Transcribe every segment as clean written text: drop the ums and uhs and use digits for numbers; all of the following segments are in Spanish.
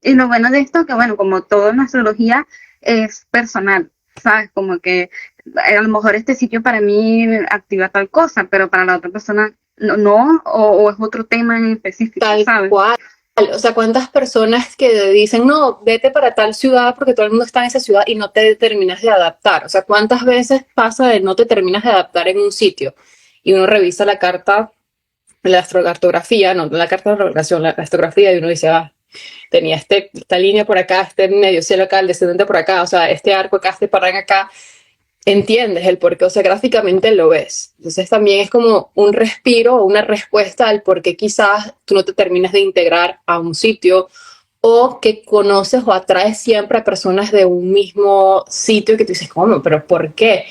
Y lo bueno de esto, que bueno, como todo en astrología es personal, ¿sabes? Como que a lo mejor este sitio para mí activa tal cosa, pero para la otra persona no, o es otro tema en específico, Tal ¿sabes? cual. O sea, ¿cuántas personas que dicen, no, vete para tal ciudad porque todo el mundo está en esa ciudad y no te terminas de adaptar? O sea, ¿cuántas veces pasa de no te terminas de adaptar en un sitio? Y uno revisa la carta, la astrocartografía, no la carta de relación, la astrografía, y uno dice, ah, tenía esta línea por acá, este medio cielo acá, el descendente por acá, o sea, este arco acá, este parán acá, entiendes el por qué, o sea, gráficamente lo ves. Entonces también es como un respiro o una respuesta al por qué quizás tú no te terminas de integrar a un sitio o que conoces o atraes siempre a personas de un mismo sitio y que tú dices, ¿cómo? ¿Pero por qué?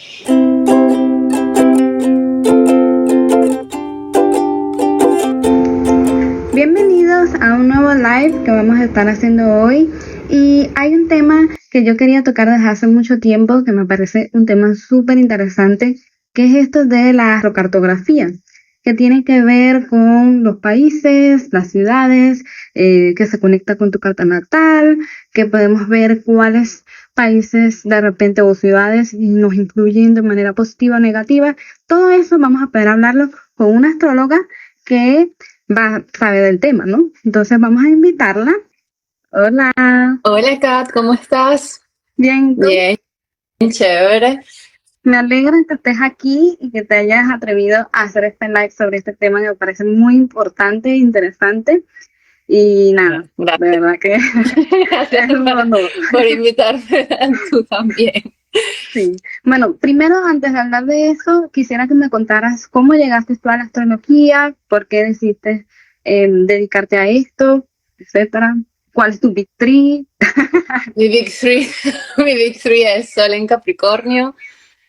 Bienvenidos a un nuevo live que vamos a estar haciendo hoy. Y hay un tema que yo quería tocar desde hace mucho tiempo, que me parece un tema súper interesante, que es esto de la astrocartografía, que tiene que ver con los países, las ciudades, que se conecta con tu carta natal, que podemos ver cuáles países de repente o ciudades nos incluyen de manera positiva o negativa. Todo eso vamos a poder hablarlo con una astróloga que sabe del tema, ¿no? Entonces vamos a invitarla. Hola, Hola Kat, ¿cómo estás? bien, ¿tú? Bien, chévere. Me alegra que estés aquí y que te hayas atrevido a hacer este live sobre este tema que me parece muy importante e interesante. Y nada, de Gracias, verdad que gracias es un honor. por invitarme, tú también. Sí. Bueno, primero, antes de hablar de eso, quisiera que me contaras cómo llegaste tú a la astrología, por qué decidiste dedicarte a esto, etcétera. ¿Cuál es tu Big Three? Mi Big Three, mi Big Three es Sol en Capricornio,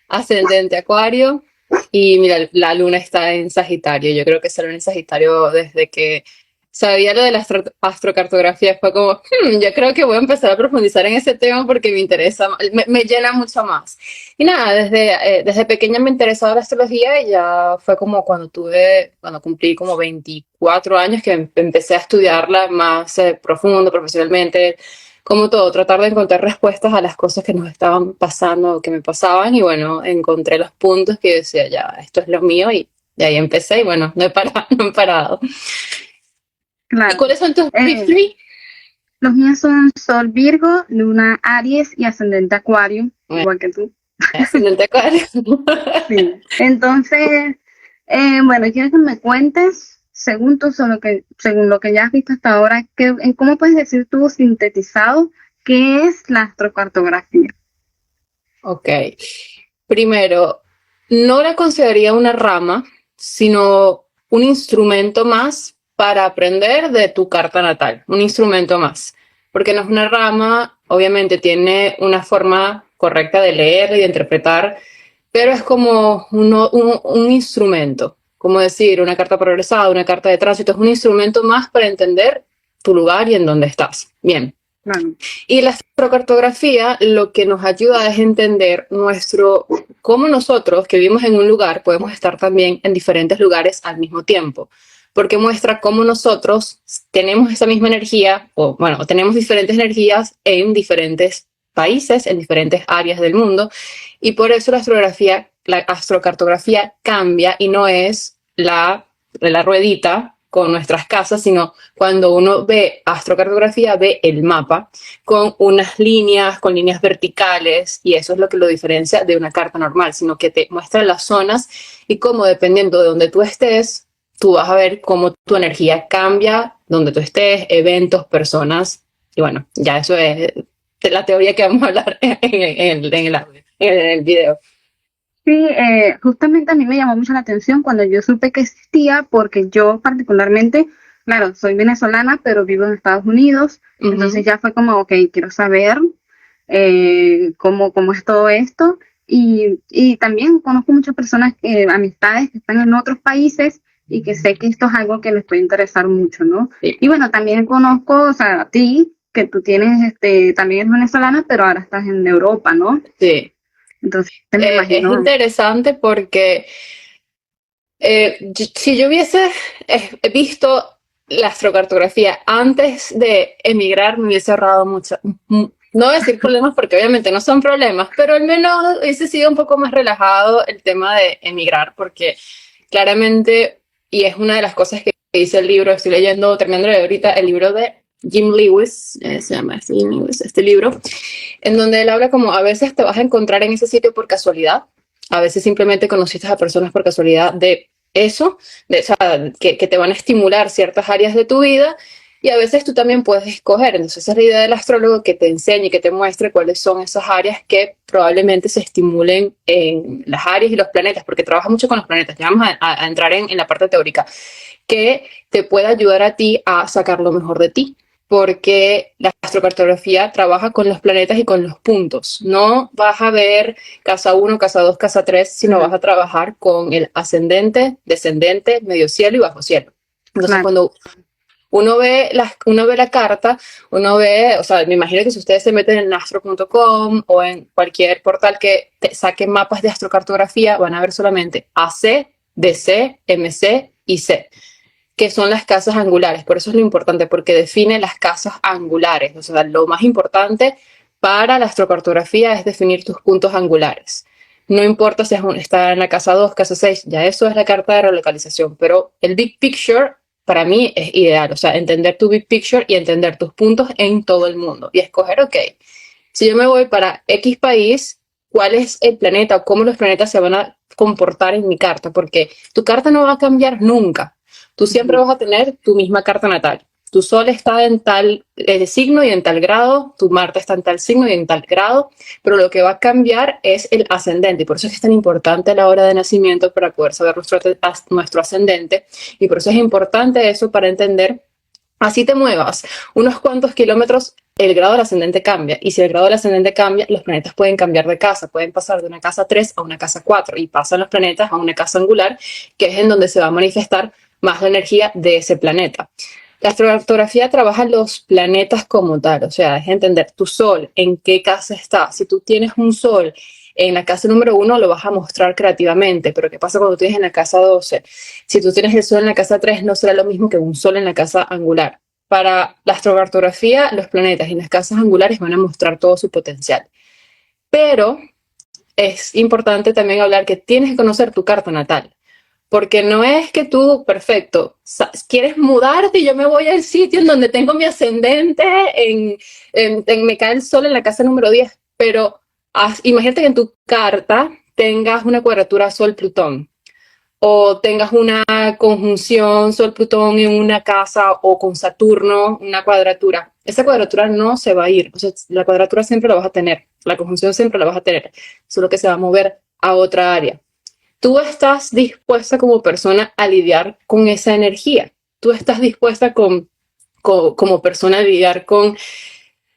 ascendente Acuario y mira, la luna está en Sagitario. Yo creo que esa luna en Sagitario desde que sabía lo de la astrocartografía fue como, yo creo que voy a empezar a profundizar en ese tema porque me interesa, me llena mucho más. Y nada, desde pequeña me interesaba la astrología y ya fue como cuando cumplí como 24 años que empecé a estudiarla más profundo, profesionalmente, como todo, tratar de encontrar respuestas a las cosas que nos estaban pasando o que me pasaban y bueno, encontré los puntos que decía, ya, esto es lo mío y de ahí empecé y bueno, no he parado, no he parado. ¿Y Claro. cuáles son tus big Eh, three? Los míos son Sol Virgo, Luna Aries y Ascendente Acuario, Bueno, igual que tú. ascendente acuario. Sí. Entonces, bueno, quiero que me cuentes, según lo que ya has visto hasta ahora, ¿cómo puedes decir tú sintetizado qué es la astrocartografía? Ok. Primero, no la consideraría una rama, sino un instrumento más para aprender de tu carta natal. Un instrumento más. Porque no es una rama, obviamente tiene una forma correcta de leer y de interpretar, pero es como un instrumento. Como decir, una carta progresada, una carta de tránsito, es un instrumento más para entender tu lugar y en dónde estás. Bien. Claro, Y la astrocartografía lo que nos ayuda es entender cómo nosotros que vivimos en un lugar podemos estar también en diferentes lugares al mismo tiempo, porque muestra cómo nosotros tenemos esa misma energía, o bueno, tenemos diferentes energías en diferentes países, en diferentes áreas del mundo, y por eso la astrocartografía cambia y no es la ruedita con nuestras casas, sino cuando uno ve astrocartografía, ve el mapa con unas líneas, con líneas verticales, y eso es lo que lo diferencia de una carta normal, sino que te muestra las zonas y cómo dependiendo de donde tú estés, tú vas a ver cómo tu energía cambia, donde tú estés, eventos, personas, y bueno, ya eso es de la teoría que vamos a hablar en el video. sí, justamente a mí me llamó mucho la atención cuando yo supe que existía, porque yo particularmente, claro, soy venezolana, pero vivo en Estados Unidos, Uh entonces -huh. ya fue como, ok, quiero saber cómo es todo esto. Y también conozco muchas personas, amistades que están en otros países y que sé que esto es algo que les puede interesar mucho, ¿no? Sí. Y bueno, también conozco, o sea, a ti, que tú tienes, también es venezolana, pero ahora estás en Europa, ¿no? Sí. Entonces me Es imagino. interesante porque si yo hubiese visto la astrocartografía antes de emigrar me hubiese ahorrado mucho. No voy a decir problemas porque obviamente no son problemas, pero al menos hubiese sido un poco más relajado el tema de emigrar, porque claramente, y es una de las cosas que dice el libro, estoy leyendo, terminando de ahorita, el libro de Jim Lewis, se llama Jim Lewis, este libro, en donde él habla como a veces te vas a encontrar en ese sitio por casualidad, a veces simplemente conociste a personas por casualidad de eso, o sea, que te van a estimular ciertas áreas de tu vida, y a veces tú también puedes escoger. Entonces esa es la idea del astrólogo, que te enseñe y que te muestre cuáles son esas áreas que probablemente se estimulen en las áreas y los planetas, porque trabaja mucho con los planetas. Ya vamos a entrar en la parte teórica, que te pueda ayudar a ti a sacar lo mejor de ti, porque la astrocartografía trabaja con los planetas y con los puntos. No vas a ver casa 1, casa 2, casa 3, sino vas a trabajar con el ascendente, descendente, medio cielo y bajo cielo. Entonces, cuando uno ve la carta, uno ve, o sea, me imagino que si ustedes se meten en astro.com o en cualquier portal que te saque mapas de astrocartografía, van a ver solamente AC, DC, MC y C, que son las casas angulares. Por eso es lo importante, porque define las casas angulares. O sea, lo más importante para la astrocartografía es definir tus puntos angulares. No importa si está en la casa 2, casa 6, ya eso es la carta de relocalización, pero el big picture para mí es ideal, o sea, entender tu big picture y entender tus puntos en todo el mundo y escoger, ok, si yo me voy para X país, ¿cuál es el planeta o cómo los planetas se van a comportar en mi carta? Porque tu carta no va a cambiar nunca. Tú siempre vas a tener tu misma carta natal. Tu Sol está en tal signo y en tal grado, tu Marte está en tal signo y en tal grado, pero lo que va a cambiar es el ascendente, y por eso es que es tan importante la hora de nacimiento para poder saber nuestro ascendente, y por eso es importante eso para entender, así te muevas unos cuantos kilómetros, el grado del ascendente cambia, y si el grado del ascendente cambia, los planetas pueden cambiar de casa, pueden pasar de una casa 3 a una casa 4, y pasan los planetas a una casa angular, que es en donde se va a manifestar más la energía de ese planeta. La astrocartografía trabaja los planetas como tal, o sea, es entender tu Sol, en qué casa está. Si tú tienes un Sol en la casa número 1, lo vas a mostrar creativamente, pero ¿qué pasa cuando tienes en la casa 12? Si tú tienes el Sol en la casa 3, no será lo mismo que un Sol en la casa angular. Para la astrocartografía, los planetas en las casas angulares van a mostrar todo su potencial. Pero es importante también hablar que tienes que conocer tu carta natal. Porque no es que tú, perfecto, quieres mudarte y yo me voy al sitio en donde tengo mi ascendente, me cae el Sol en la casa número 10, pero imagínate que en tu carta tengas una cuadratura Sol-Plutón, o tengas una conjunción Sol-Plutón en una casa, o con Saturno, una cuadratura. Esa cuadratura no se va a ir, o sea, la cuadratura siempre la vas a tener, la conjunción siempre la vas a tener, solo que se va a mover a otra área. Tú estás dispuesta como persona a lidiar con esa energía. Tú estás dispuesta como persona a lidiar con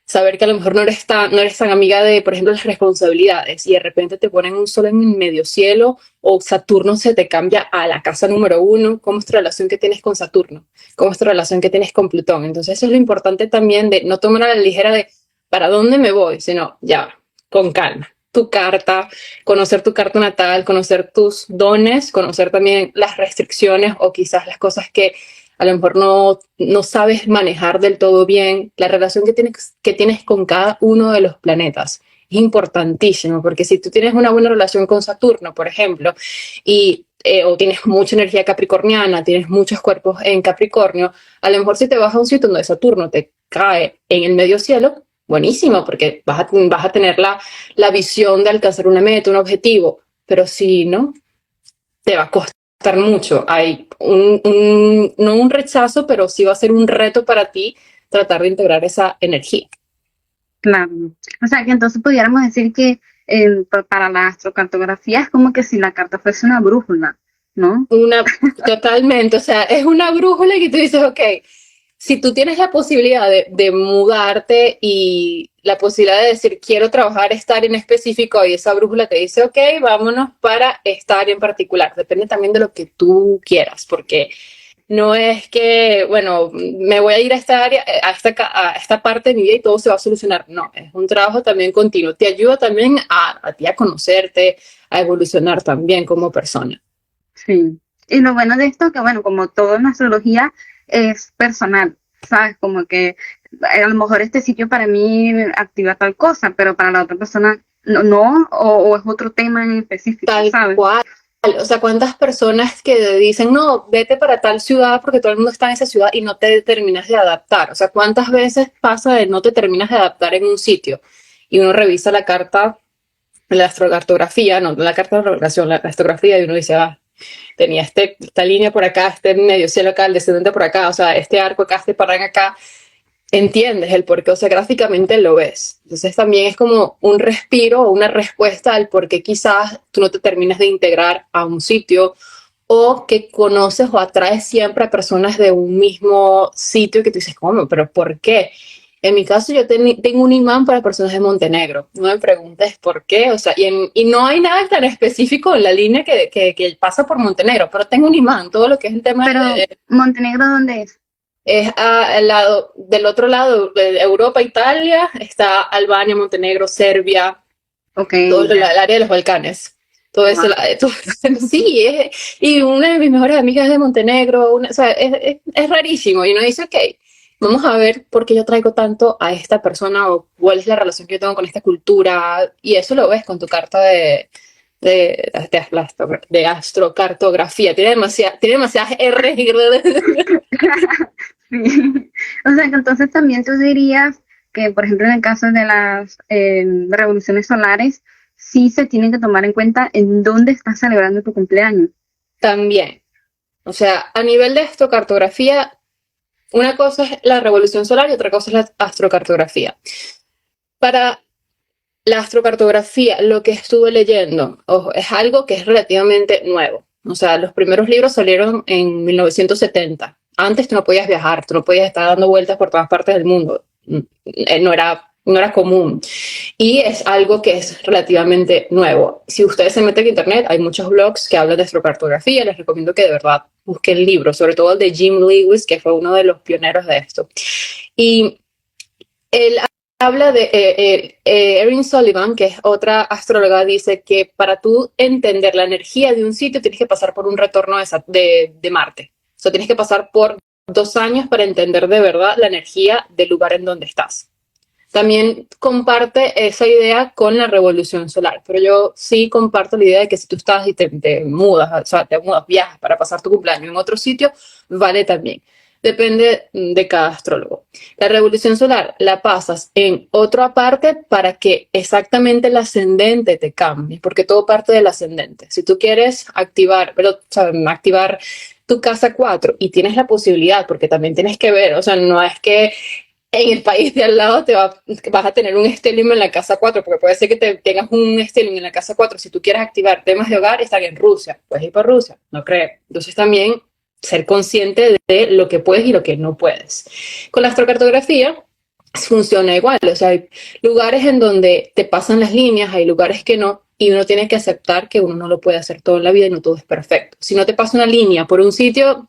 saber que a lo mejor no eres tan amiga de, por ejemplo, las responsabilidades, y de repente te ponen un Sol en el medio cielo, o Saturno se te cambia a la casa número 1. ¿Cómo es tu relación que tienes con Saturno? ¿Cómo es tu relación que tienes con Plutón? Entonces eso es lo importante también, de no tomar a la ligera de ¿para dónde me voy? Sino ya, con calma. Tu carta, conocer tu carta natal, conocer tus dones, conocer también las restricciones o quizás las cosas que a lo mejor no sabes manejar del todo bien, la relación que tienes con cada uno de los planetas. Es importantísimo, porque si tú tienes una buena relación con Saturno, por ejemplo, o tienes mucha energía capricorniana, tienes muchos cuerpos en Capricornio, a lo mejor si te vas a un sitio donde Saturno te cae en el medio cielo, buenísimo, porque vas a tener la visión de alcanzar una meta, un objetivo, pero si no, te va a costar mucho. Hay no un rechazo, pero sí va a ser un reto para ti tratar de integrar esa energía. Claro. O sea, que entonces pudiéramos decir que para la astrocartografía es como que si la carta fuese una brújula, ¿no? Totalmente, o sea, es una brújula que tú dices, ok, si tú tienes la posibilidad de mudarte y la posibilidad de decir quiero trabajar esta área en específico, y esa brújula te dice ok, vámonos para esta área en particular. Depende también de lo que tú quieras, porque no es que, bueno, me voy a ir a esta área, a esta parte de mi vida y todo se va a solucionar. No, es un trabajo también continuo. Te ayuda también a ti a conocerte, a evolucionar también como persona. Sí. Y lo bueno de esto, que bueno, como todo en astrología, es personal, ¿sabes? Como que a lo mejor este sitio para mí activa tal cosa, pero para la otra persona no, o es otro tema en específico, Tal ¿sabes? cual. O sea, ¿cuántas personas que dicen, no, vete para tal ciudad porque todo el mundo está en esa ciudad y no te terminas de adaptar? O sea, ¿cuántas veces pasa de no te terminas de adaptar en un sitio? Y uno revisa la carta, la astrocartografía, no la carta de relación, la astrografía, y uno dice, ah, tenía esta línea por acá, este medio cielo acá, el descendente por acá, o sea, este arco acá, este parán acá, entiendes el por qué, o sea, gráficamente lo ves. Entonces también es como un respiro o una respuesta al por qué quizás tú no te terminas de integrar a un sitio o que conoces o atraes siempre a personas de un mismo sitio que tú dices, ¿cómo? ¿Pero por qué? En mi caso yo tengo un imán para personas de Montenegro. No me preguntes por qué, o sea, y no hay nada tan específico en la línea que pasa por Montenegro, pero tengo un imán, todo lo que es el tema Pero, ¿Montenegro dónde es? es al lado, del otro lado de Europa, Italia, está Albania, Montenegro, Serbia, Ok, todo el ya. área de los Balcanes. Todo eso, Wow. sí, y una de mis mejores amigas es de Montenegro, o sea, es rarísimo. Y uno dice, ok, vamos a ver por qué yo traigo tanto a esta persona o cuál es la relación que yo tengo con esta cultura. Y eso lo ves con tu carta de astrocartografía. Tiene demasiadas R y Sí. O sea, que entonces también tú dirías que, por ejemplo, en el caso de las revoluciones solares, sí se tienen que tomar en cuenta en dónde estás celebrando tu cumpleaños. también. O sea, a nivel de astrocartografía, una cosa es la revolución solar y otra cosa es la astrocartografía. Para la astrocartografía, lo que estuve leyendo, ojo, es algo que es relativamente nuevo. O sea, los primeros libros salieron en 1970. Antes tú no podías viajar, tú no podías estar dando vueltas por todas partes del mundo. No era común. Y es algo que es relativamente nuevo. Si ustedes se meten en internet, hay muchos blogs que hablan de astrocartografía. Les recomiendo que de verdad busquen libros, sobre todo el de Jim Lewis, que fue uno de los pioneros de esto. Y él habla de Erin Sullivan, que es otra astróloga, dice que para tú entender la energía de un sitio tienes que pasar por un retorno de Marte. O sea, tienes que pasar por 2 años para entender de verdad la energía del lugar en donde estás. También comparte esa idea con la revolución solar, pero yo sí comparto la idea de que si tú estás y te mudas, o sea, te mudas, viajas para pasar tu cumpleaños en otro sitio, vale también. Depende de cada astrólogo. La revolución solar la pasas en otra parte para que exactamente el ascendente te cambie, porque todo parte del ascendente. Si tú quieres activar, pero, o sea, activar tu casa 4 y tienes la posibilidad, porque también tienes que ver, o sea, no es que en el país de al lado vas a tener un stellium en la casa 4, porque puede ser que tengas un stellium en la casa 4. Si tú quieres activar temas de hogar, están en Rusia, puedes ir para Rusia, no creo. Entonces también ser consciente de lo que puedes y lo que no puedes. Con la astrocartografía funciona igual, o sea, hay lugares en donde te pasan las líneas, hay lugares que no, y uno tiene que aceptar que uno no lo puede hacer todo en la vida y no todo es perfecto. Si no te pasa una línea por un sitio,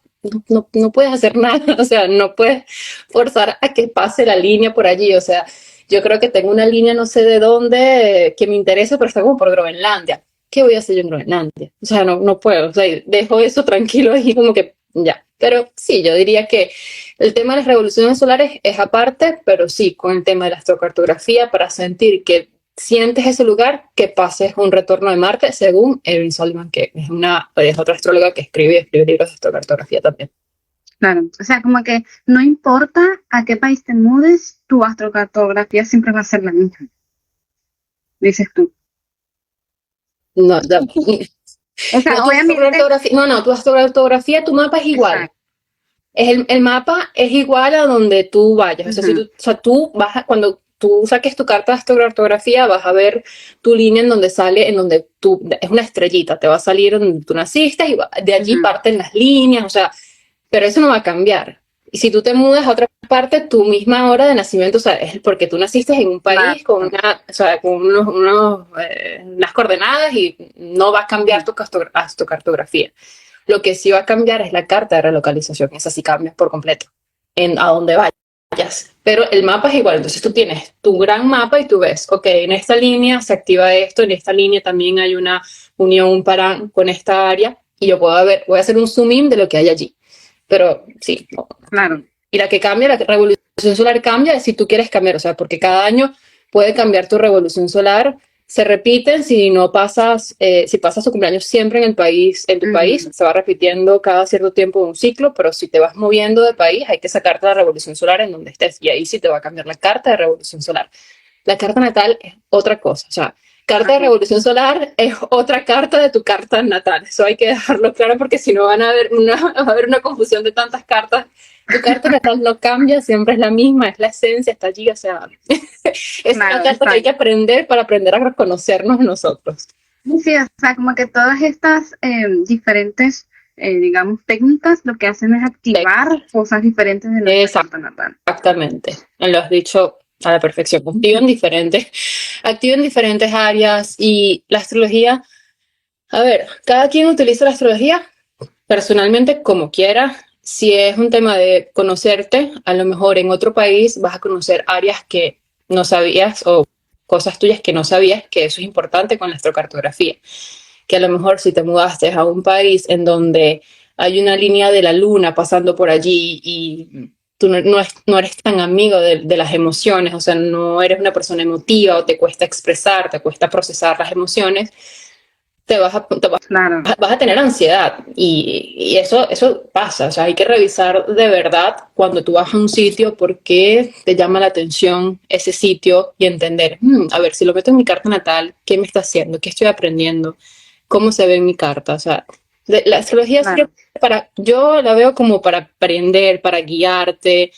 no puedes hacer nada, o sea, no puedes forzar a que pase la línea por allí, o sea, yo creo que tengo una línea no sé de dónde que me interesa, pero está como por Groenlandia. ¿Qué voy a hacer yo en Groenlandia? O sea, no puedo, o sea, dejo eso tranquilo ahí como que ya. Pero sí, yo diría que el tema de las revoluciones solares es aparte, pero sí, con el tema de la astrocartografía para sentir que sientes ese lugar, que pases un retorno de Marte, según Erin Sullivan, que es otra astróloga que escribe libros de astrocartografía también. Claro, o sea, como que no importa a qué país te mudes, tu astrocartografía siempre va a ser la misma, dices tú. No, O sea, no, obviamente, tu astrocartografía, tu mapa es igual. exacto. El mapa es igual a donde tú vayas. O sea, Ujú. tú vas cuando tú saques tu carta de astrocartografía, vas a ver tu línea en donde sale, en donde es una estrellita, te va a salir donde tú naciste y de allí Ujú. parten las líneas, o sea, pero eso no va a cambiar. Y si tú te mudas a otra parte, tu misma hora de nacimiento, o sea, es porque tú naciste en un Claro. país o sea, con unas coordenadas y no va a cambiar tu astrocartografía. Lo que sí va a cambiar es la carta de relocalización, esa sí cambia por completo, a donde vayas. Pero el mapa es igual, entonces tú tienes tu gran mapa y tú ves, ok, en esta línea se activa esto, en esta línea también hay una unión con esta área y yo voy a hacer un zoom in de lo que hay allí. pero sí. Claro. Y la que cambia, la revolución solar cambia si tú quieres cambiar, o sea, porque cada año puede cambiar tu revolución solar. Se repiten si no pasas, si pasas tu cumpleaños siempre en el país, en tu país, se va repitiendo cada cierto tiempo un ciclo, pero si te vas moviendo de país, hay que sacarte la revolución solar en donde estés, y ahí sí te va a cambiar la carta de revolución solar. La carta natal es otra cosa, o sea, carta de revolución solar es otra carta de tu carta natal. Eso hay que dejarlo claro porque si no va a haber una confusión de tantas cartas. Tu carta natal no cambia, siempre es la misma, es la esencia, está allí, o sea, es una carta que hay que aprender para aprender a reconocernos nosotros. Sí, o sea, como que todas estas diferentes, digamos, técnicas lo que hacen es activar cosas diferentes de nuestra carta natal. Exactamente, lo has dicho a la perfección. Activan diferentes áreas y la astrología, a ver, cada quien utiliza la astrología personalmente como quiera. Si es un tema de conocerte, a lo mejor en otro país vas a conocer áreas que no sabías o cosas tuyas que no sabías, que eso es importante con la astrocartografía. Que a lo mejor si te mudaste a un país en donde hay una línea de la luna pasando por allí y tú no eres tan amigo de las emociones, o sea, no eres una persona emotiva o te cuesta expresar, te cuesta procesar las emociones, vas a tener ansiedad y eso pasa, o sea, hay que revisar de verdad cuando tú vas a un sitio por qué te llama la atención ese sitio y entender, a ver, si lo meto en mi carta natal, ¿qué me está haciendo? ¿Qué estoy aprendiendo? ¿Cómo se ve en mi carta? O sea, la astrología yo la veo como para aprender, para guiarte,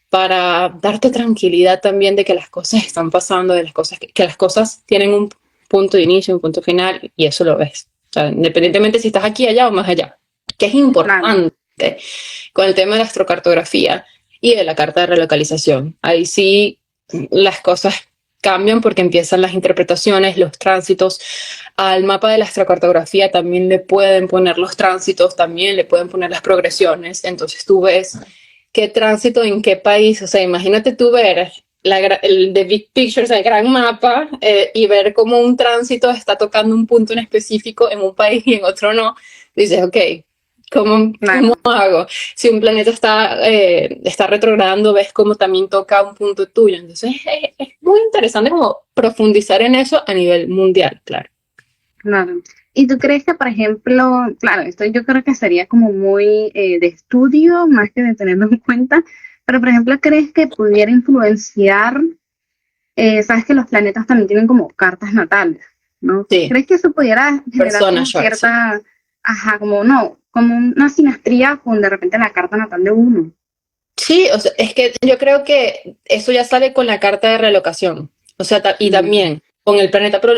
para darte tranquilidad también de que las cosas están pasando, de las cosas que las cosas tienen un punto de inicio, un punto final, y eso lo ves. O sea, independientemente si estás aquí, allá o más allá. Que es importante con el tema de la astrocartografía y de la carta de relocalización. Ahí sí las cosas cambian porque empiezan las interpretaciones, los tránsitos. Al mapa de la astrocartografía también le pueden poner los tránsitos, también le pueden poner las progresiones. Entonces tú ves qué tránsito en qué país. O sea, imagínate tú ver el the big picture, o sea, el gran mapa, y ver cómo un tránsito está tocando un punto en específico en un país y en otro no. Dices, ok, ¿cómo hago? Si un planeta está retrogradando, ves cómo también toca un punto tuyo. Entonces es muy interesante como profundizar en eso a nivel mundial, claro. Claro. ¿Y tú crees que, por ejemplo, claro, esto yo creo que sería como muy de estudio, más que de tenerlo en cuenta, pero por ejemplo, ¿crees que pudiera influenciar? Sabes que los planetas también tienen como cartas natales, ¿no? Sí. ¿Crees que eso pudiera generar como cierta, como una sinastría con de repente la carta natal de uno? Sí, o sea, es que yo creo que eso ya sale con la carta de relocación, o sea, y también con el planeta, pero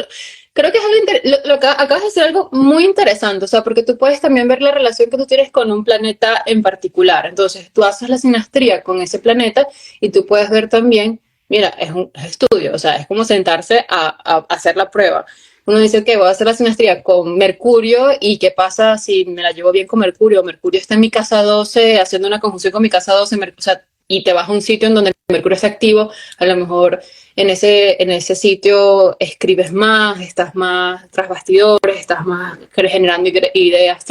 creo que es algo acabas de hacer algo muy interesante, o sea, porque tú puedes también ver la relación que tú tienes con un planeta en particular. Entonces, tú haces la sinastría con ese planeta y tú puedes ver también, mira, es un estudio, o sea, es como sentarse a hacer la prueba. Uno dice, ok, voy a hacer la sinastría con Mercurio y qué pasa si me la llevo bien con Mercurio. Mercurio está en mi casa 12, haciendo una conjunción con mi casa 12, o sea, y te vas a un sitio en donde Mercurio está activo, a lo mejor en ese sitio escribes más, estás más tras bastidores, estás más generando ideas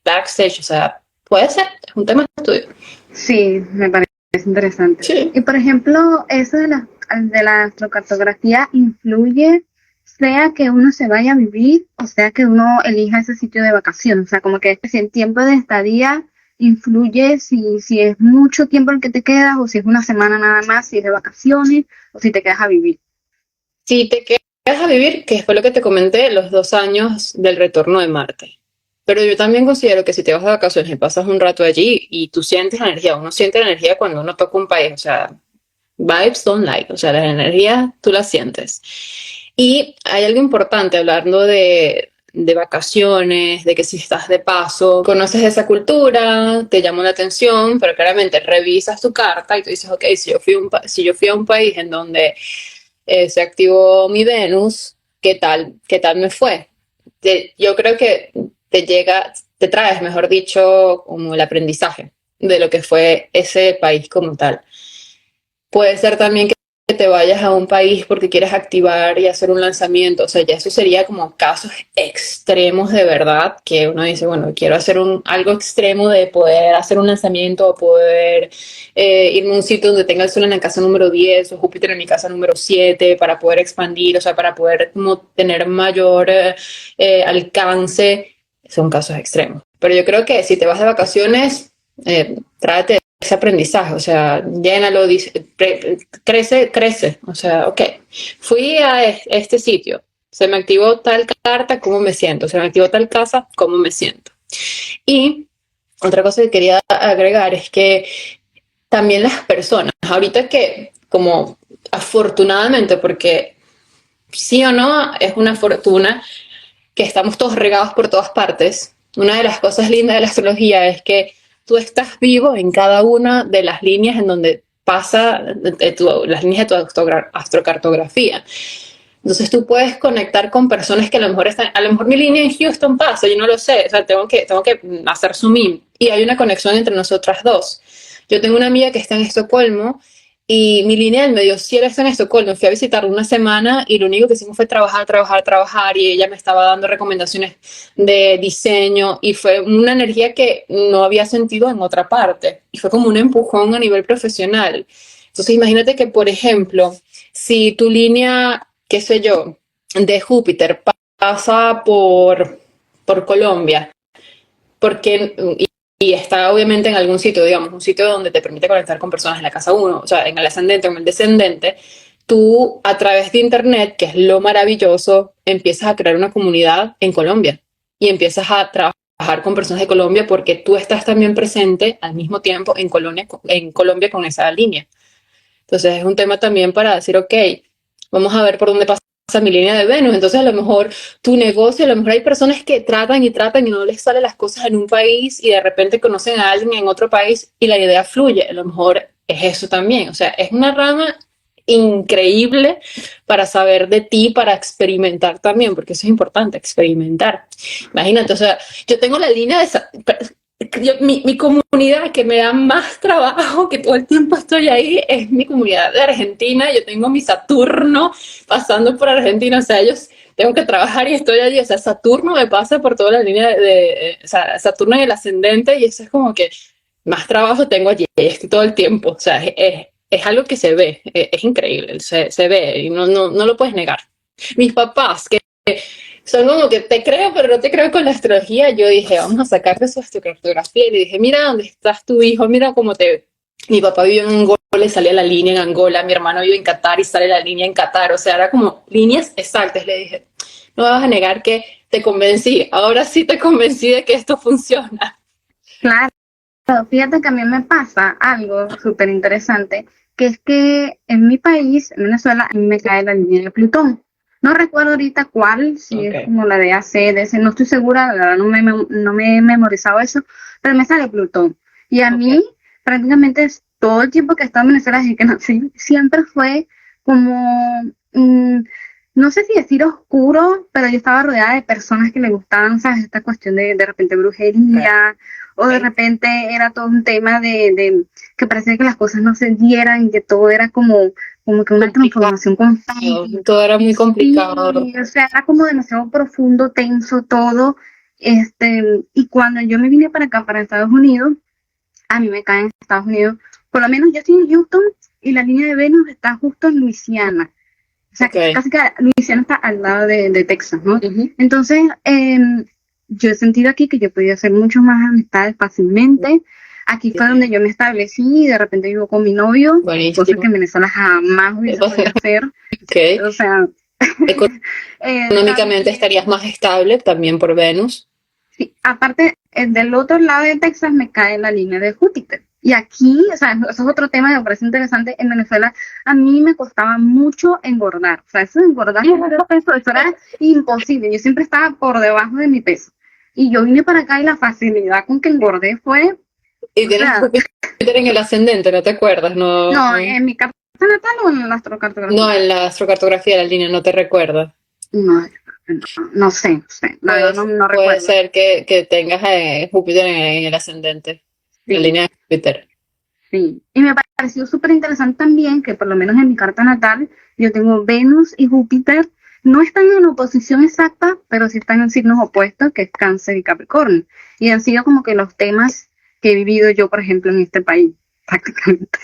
backstage, o sea, puede ser, es un tema de estudio. Sí, me parece interesante. Sí. Y por ejemplo, eso de la astrocartografía influye, sea que uno se vaya a vivir o sea que uno elija ese sitio de vacaciones. O sea, como que si el tiempo de estadía influye si es mucho tiempo el que te quedas o si es una semana nada más, si es de vacaciones o si te quedas a vivir. Si te quedas a vivir, que fue lo que te comenté, los 2 años del retorno de Marte. Pero yo también considero que si te vas de vacaciones y pasas un rato allí y tú sientes la energía, uno siente la energía cuando uno toca un país, o sea, vibes don't lie, o sea, la energía tú la sientes. Y hay algo importante hablando de vacaciones, de que si estás de paso, conoces esa cultura, te llama la atención, pero claramente revisas tu carta y tú dices, ok, si yo fui a un país en donde se activó mi Venus, ¿qué tal me fue? Yo creo que te traes, mejor dicho, como el aprendizaje de lo que fue ese país como tal. Puede ser también que te vayas a un país porque quieres activar y hacer un lanzamiento. O sea, ya eso sería como casos extremos de verdad, que uno dice, bueno, quiero hacer algo extremo de poder hacer un lanzamiento o poder irme a un sitio donde tenga el sol en la casa número 10 o Júpiter en mi casa número 7 para poder expandir, o sea, para poder como tener mayor alcance. Son casos extremos. Pero yo creo que si te vas de vacaciones, tráete ese aprendizaje, o sea, llénalo, crece, o sea, ok, fui a este sitio, se me activó tal carta, ¿cómo me siento? Se me activó tal casa, ¿cómo me siento? Y otra cosa que quería agregar es que también las personas, ahorita que como afortunadamente, porque sí o no, es una fortuna que estamos todos regados por todas partes. Una de las cosas lindas de la astrología es que tú estás vivo en cada una de las líneas en donde pasa las líneas de tu astrocartografía. Entonces tú puedes conectar con personas que a lo mejor están, a lo mejor mi línea en Houston pasa, yo no lo sé, o sea, tengo que hacer zoom in y hay una conexión entre nosotras dos. Yo tengo una amiga que está en Estocolmo y mi línea del medio cielo está en Estocolmo. Fui a visitarla una semana y lo único que hicimos fue trabajar y ella me estaba dando recomendaciones de diseño y fue una energía que no había sentido en otra parte y fue como un empujón a nivel profesional. Entonces imagínate que, por ejemplo, si tu línea, qué sé yo, de Júpiter pasa por Colombia, porque y está obviamente en algún sitio, digamos, un sitio donde te permite conectar con personas en la casa uno, o sea, en el ascendente o en el descendente, tú a través de internet, que es lo maravilloso, empiezas a crear una comunidad en Colombia y empiezas a trabajar con personas de Colombia porque tú estás también presente al mismo tiempo en Colombia con esa línea. Entonces es un tema también para decir, ok, vamos a ver por dónde pasa mi línea de Venus. Entonces a lo mejor tu negocio, a lo mejor hay personas que tratan y no les salen las cosas en un país y de repente conocen a alguien en otro país y la idea fluye. A lo mejor es eso también. O sea, es una rama increíble para saber de ti, para experimentar también, porque eso es importante, experimentar. Imagínate, o sea, yo tengo la línea de mi comunidad que me da más trabajo, que todo el tiempo estoy ahí, es mi comunidad de Argentina. Yo tengo mi Saturno pasando por Argentina, o sea, ellos tengo que trabajar y estoy allí, o sea, Saturno me pasa por toda la línea o sea, Saturno en el ascendente y eso es como que más trabajo tengo allí, estoy todo el tiempo, o sea, es algo que se ve, es increíble, se ve y no lo puedes negar. Mis papás, que son como que te creo, pero no te creo con la astrología. Yo dije, vamos a sacarte su astrocartografía. Y le dije, mira dónde estás tu hijo, mira cómo te... Mi papá vivió en Angola y salía la línea en Angola. Mi hermano vive en Qatar y sale la línea en Qatar. O sea, era como líneas exactas. Le dije, no me vas a negar que te convencí. Ahora sí te convencí de que esto funciona. Claro, fíjate que a mí me pasa algo súper interesante, que es que en mi país, en Venezuela, a mí me cae la línea de Plutón. No recuerdo ahorita cuál, si es como la de AC, DC, no estoy segura, la verdad no me he memorizado eso, pero me sale Plutón. Y a mí, prácticamente todo el tiempo que he estado en Venezuela, desde que nací, siempre fue como, no sé si decir oscuro, pero yo estaba rodeada de personas que le gustaban, ¿sabes? Esta cuestión de repente brujería, o de repente era todo un tema de que parecía que las cosas no se dieran, que todo era como que una transformación constante. Todo era muy complicado. Sí, o sea, era como demasiado profundo, tenso todo. Y cuando yo me vine para acá, para Estados Unidos, a mí me cae en Estados Unidos, por lo menos yo estoy en Houston y la línea de Venus está justo en Luisiana. O sea, casi que Luisiana está al lado de Texas, ¿no? Entonces, yo he sentido aquí que yo podía hacer mucho más amistades fácilmente. Aquí fue donde yo me establecí y de repente vivo con mi novio, cosa que en Venezuela jamás hubiese podido hacer. O sea, económicamente estarías más estable también por Venus. Sí, aparte, del otro lado de Texas me cae la línea de Júpiter. Y aquí, o sea, eso es otro tema que me parece interesante. En Venezuela, a mí me costaba mucho engordar. O sea, eso de engordar, eso era imposible. Yo siempre estaba por debajo de mi peso. Y yo vine para acá y la facilidad con que engordé fue... Y tienes Júpiter en el ascendente, ¿no te acuerdas? No, en mi carta natal o en la astrocartografía. No, en la astrocartografía de la línea, ¿no te recuerdas? No sé. No recuerdo. Puede ser que tengas Júpiter en el ascendente, sí. La línea de Júpiter. Sí, y me pareció súper interesante también que por lo menos en mi carta natal yo tengo Venus y Júpiter, no están en oposición exacta, pero sí están en signos opuestos, que es Cáncer y Capricornio. Y han sido como que los temas que he vivido yo, por ejemplo, en este país, prácticamente.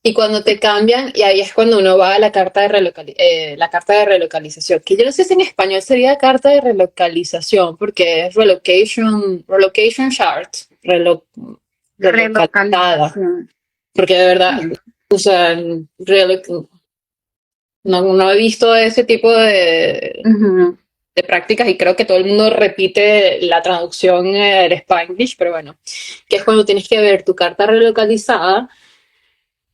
Y cuando te cambian, y ahí es cuando uno va a la carta de, la carta de relocalización, que yo no sé si en español sería carta de relocalización, porque es relocation chart, relocalizada, Relocalización. porque de verdad, Sí. o sea, no he visto ese tipo Ujú. de prácticas y creo que todo el mundo repite la traducción del Spanglish, pero bueno, que es cuando tienes que ver tu carta relocalizada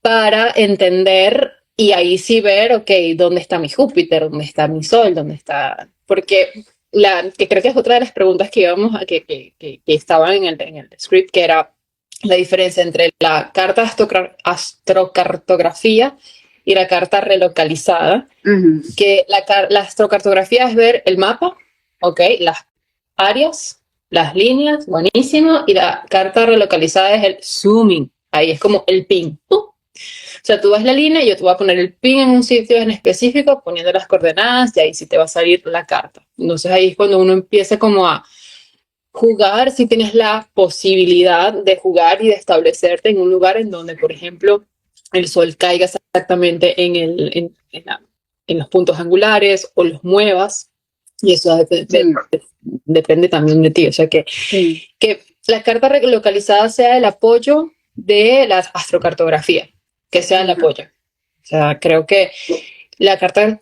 para entender y ahí sí ver, ok, ¿dónde está mi Júpiter? ¿Dónde está mi Sol? ¿Dónde está? Porque que creo que es otra de las preguntas que íbamos a, que estaban en el script, que era la diferencia entre la carta astrocartografía y la carta relocalizada, Ujú. que la astrocartografía es ver el mapa, ok, las áreas, las líneas, buenísimo, y la carta relocalizada es el zooming, ahí es como el pin. O sea, tú ves la línea y yo te voy a poner el pin en un sitio en específico, poniendo las coordenadas, y ahí sí te va a salir la carta. Entonces ahí es cuando uno empieza como a jugar, si tienes la posibilidad de jugar y de establecerte en un lugar en donde, por ejemplo, el sol caiga exactamente en los puntos angulares o los muevas, y eso Sí, depende también de ti. O sea, sí. que la carta localizada sea el apoyo de la astrocartografía, que sea el Ujú. apoyo. O sea, creo que la carta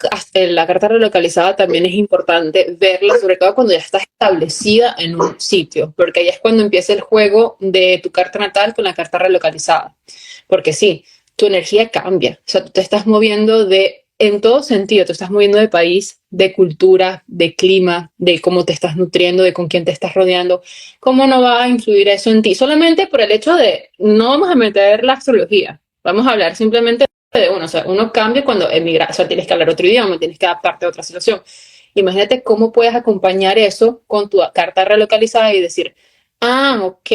relocalizada también es importante verla, sobre todo cuando ya estás establecida en un sitio, porque ahí es cuando empieza el juego de tu carta natal con la carta relocalizada. Porque sí, tu energía cambia, o sea, tú te estás moviendo en todo sentido, te estás moviendo de país, de cultura, de clima, de cómo te estás nutriendo, de con quién te estás rodeando. ¿Cómo no va a influir eso en ti? Solamente por el hecho de, no vamos a meter la astrología, vamos a hablar simplemente de uno, o sea, uno cambia cuando emigra, o sea, tienes que hablar otro idioma, tienes que adaptarte a otra situación. Imagínate cómo puedes acompañar eso con tu carta relocalizada y decir, ah, ok,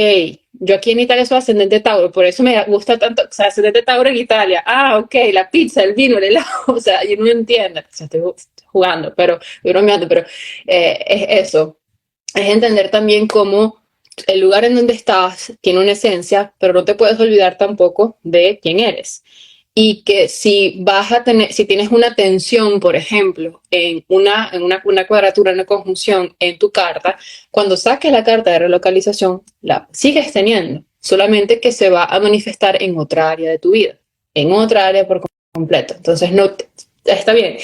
yo aquí en Italia soy ascendente Tauro, por eso me gusta tanto, o sea, ascendente Tauro en Italia, ah, ok, la pizza, el vino, el helado, o sea, yo no entiendo, o sea, estoy jugando, pero, estoy bromeando, pero es eso, es entender también cómo el lugar en donde estás tiene una esencia, pero no te puedes olvidar tampoco de quién eres. Y que si vas a tener, si tienes una tensión, por ejemplo, una cuadratura, una conjunción en tu carta, cuando saques la carta de relocalización, la sigues teniendo, solamente que se va a manifestar en otra área de tu vida, en otra área por completo. Entonces, no, está bien.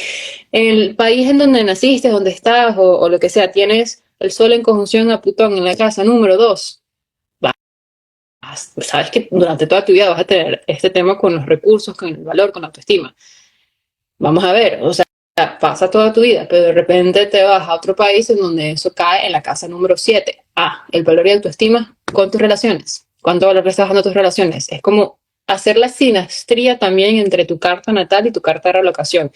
En el país en donde naciste, donde estás, o lo que sea, tienes el Sol en conjunción a Plutón en la casa número 2, sabes que durante toda tu vida vas a tener este tema con los recursos, con el valor, con la autoestima. Vamos a ver, o sea, pasa toda tu vida, pero de repente te vas a otro país en donde eso cae en la casa número 7. Ah, el valor y autoestima con tus relaciones. ¿Cuánto valor le estás dando a tus relaciones? Es como hacer la sinastría también entre tu carta natal y tu carta de relocación.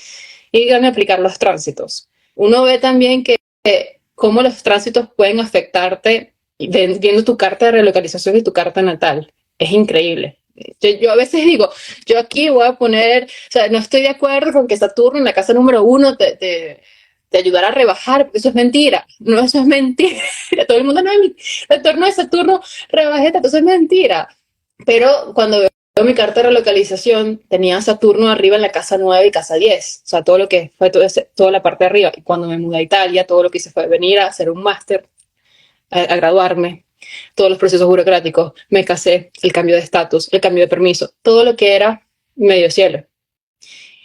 Y dígame aplicar los tránsitos. Uno ve también que cómo los tránsitos pueden afectarte viendo tu carta de relocalización y tu carta natal. Es increíble. Yo a veces digo, yo aquí voy a poner, o sea, no estoy de acuerdo con que Saturno en la casa número 1 te ayudará a rebajar, porque eso es mentira. No, eso es mentira. Todo el mundo no es mi retorno de Saturno, rebajeta, eso es mentira. Pero cuando veo mi carta de relocalización, tenía Saturno arriba en la casa 9 y casa 10. O sea, todo lo que fue toda la parte de arriba. Y cuando me mudé a Italia, todo lo que hice fue venir a hacer un máster, a graduarme, todos los procesos burocráticos, me casé, el cambio de estatus, el cambio de permiso, todo lo que era medio cielo.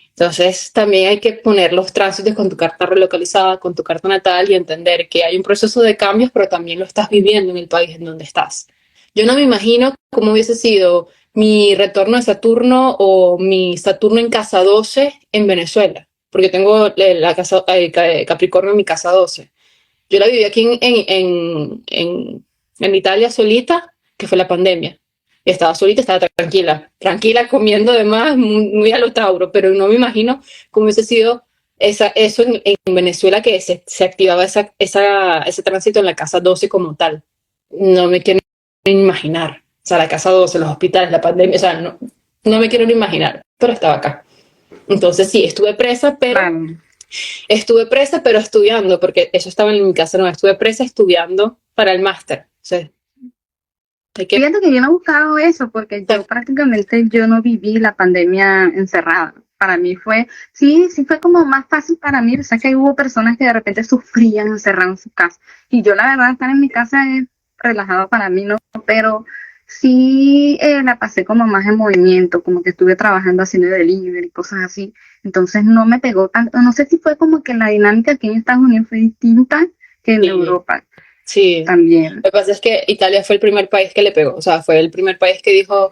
Entonces, también hay que poner los tránsitos con tu carta relocalizada, con tu carta natal y entender que hay un proceso de cambios, pero también lo estás viviendo en el país en donde estás. Yo no me imagino cómo hubiese sido mi retorno de Saturno o mi Saturno en casa 12 en Venezuela, porque tengo la casa, Capricornio en mi casa 12. Yo la viví aquí en Italia solita, que fue la pandemia. Estaba solita, estaba tranquila comiendo de más, muy a lo Tauro, pero no me imagino cómo hubiese sido eso en Venezuela, que se activaba ese tránsito en la casa 12 como tal. No me quiero imaginar. sea, la casa 12, los hospitales, la pandemia, o sea, no me quiero ni imaginar, pero estaba acá. Entonces sí, estuve presa, pero estudiando, porque eso estaba en mi casa, no, estuve presa estudiando para el máster. O sea, Fíjate que yo no he buscado eso porque yo prácticamente yo no viví la pandemia encerrada. Para mí sí fue como más fácil para mí. O sea que hubo personas que de repente sufrían encerradas en su casa. Y yo la verdad estar en mi casa es relajado para mí, ¿no? Pero sí la pasé como más en movimiento, como que estuve trabajando haciendo delivery y cosas así. Entonces no me pegó tanto. No sé si fue como que la dinámica aquí en Estados Unidos fue distinta que en Europa. Sí, también. Lo que pasa es que Italia fue el primer país que le pegó, o sea, fue el primer país que dijo,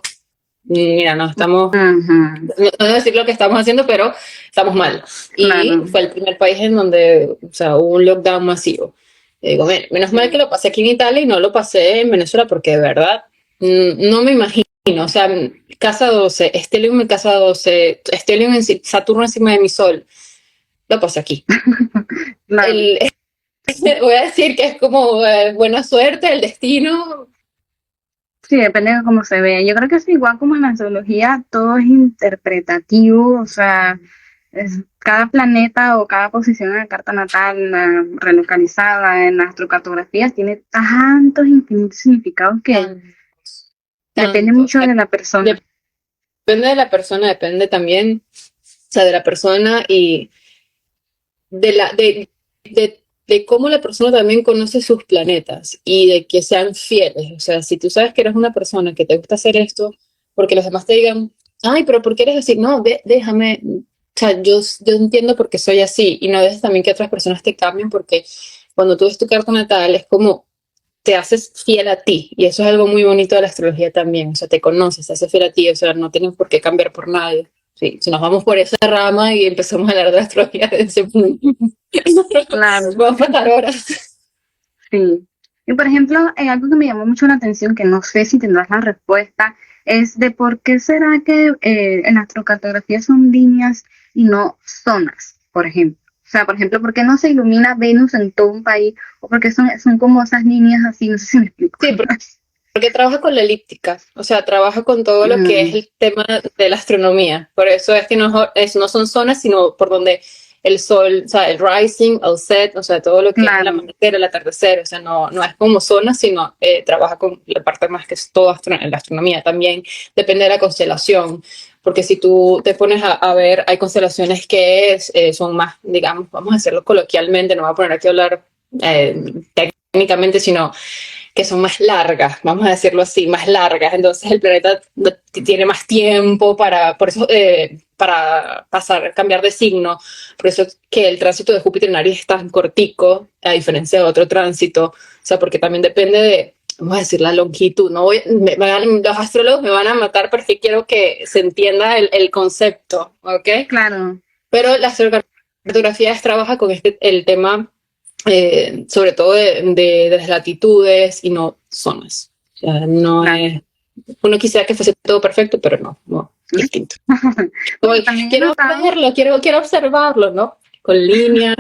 mira, no estamos, no debo decir lo que estamos haciendo, pero estamos mal. Claro. Y fue el primer país en donde, o sea, hubo un lockdown masivo. Y digo, menos mal que lo pasé aquí en Italia y no lo pasé en Venezuela, porque de verdad, no me imagino, o sea, casa 12, Stellium en casa 12, Stellium en Saturno encima de mi sol, lo pasé aquí. Claro. Voy a decir que es como buena suerte, el destino. Sí, depende de cómo se ve. Yo creo que es igual como en la astrología, todo es interpretativo, o sea, cada planeta o cada posición en la carta natal, relocalizada en la astrocartografía, tiene tantos infinitos significados que depende mucho de la persona. Depende de la persona, depende también, o sea, de la persona y de cómo la persona también conoce sus planetas y de que sean fieles. O sea, si tú sabes que eres una persona que te gusta hacer esto, porque los demás te digan, ay, pero ¿por qué eres así? No, déjame, o sea, yo entiendo por qué soy así y no dejes también que otras personas te cambien porque cuando tú ves tu carta natal es como te haces fiel a ti y eso es algo muy bonito de la astrología también, o sea, te conoces, te haces fiel a ti, o sea, no tienes por qué cambiar por nadie. Sí, si nos vamos por esa rama y empezamos a hablar de la astrología desde ese punto, Claro. vamos a pasar horas. Sí. Y por ejemplo, algo que me llamó mucho la atención, que no sé si tendrás la respuesta, es de por qué será que en la astrocartografía son líneas y no zonas, por ejemplo. O sea, por ejemplo, ¿por qué no se ilumina Venus en todo un país? O porque son como esas líneas así, no sé si me explico. Sí, porque trabaja con la elíptica, o sea, trabaja con todo lo que es el tema de la astronomía. Por eso es que no son zonas, sino por donde el sol, o sea, el rising, el set, o sea, todo lo que es el amanecer, el atardecer, o sea, no es como zonas, sino trabaja con la parte más que es toda la astronomía. También depende de la constelación, porque si tú te pones a ver, hay constelaciones que son más, digamos, vamos a hacerlo coloquialmente, no voy a poner aquí a hablar técnicamente, sino que son más largas, vamos a decirlo así, más largas. Entonces el planeta tiene más tiempo por eso, para cambiar de signo. Por eso que el tránsito de Júpiter en Aries es tan cortico, a diferencia de otro tránsito. O sea, porque también depende de, vamos a decir, la longitud. Los astrólogos me van a matar porque quiero que se entienda el concepto, ¿ok? Claro. Pero la astrocartografía trabaja con el tema sobre todo de las latitudes y no zonas. O sea, no es, uno quisiera que fuese todo perfecto, pero no, distinto. Quiero verlo, quiero observarlo, ¿no? Con líneas.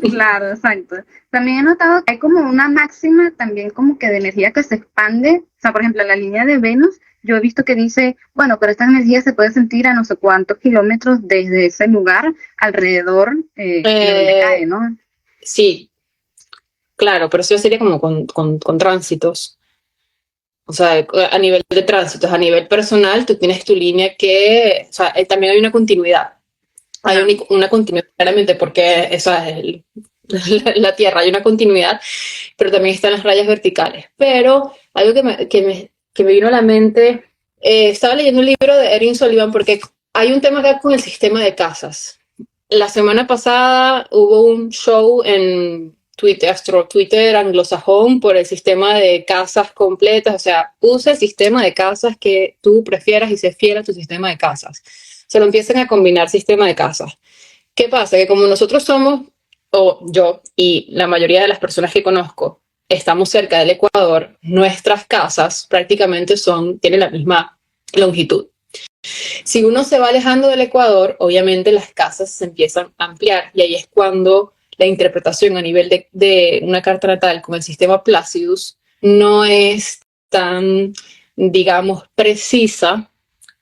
Claro, exacto. También he notado que hay como una máxima también como que de energía que se expande. O sea, por ejemplo, en la línea de Venus, yo he visto que dice, bueno, pero esta energía se puede sentir a no sé cuántos kilómetros desde ese lugar alrededor de donde cae, ¿no? Sí, claro, pero eso sería como con tránsitos. O sea, a nivel de tránsitos, a nivel personal, tú tienes tu línea o sea, también hay una continuidad. Hay una continuidad, claramente, porque esa es la Tierra, hay una continuidad, pero también están las rayas verticales. Pero algo que me vino a la mente, estaba leyendo un libro de Erin Sullivan porque hay un tema acá con el sistema de casas. La semana pasada hubo un show en Twitter anglosajón por el sistema de casas completas, o sea, usa el sistema de casas que tú prefieras y se fiel a tu sistema de casas. Se lo empiezan a combinar sistema de casas. ¿Qué pasa? Que como nosotros somos, o yo y la mayoría de las personas que conozco, estamos cerca del Ecuador, nuestras casas prácticamente tienen la misma longitud. Si uno se va alejando del Ecuador, obviamente las casas se empiezan a ampliar y ahí es cuando la interpretación a nivel de una carta natal con el sistema Placidus no es tan digamos, precisa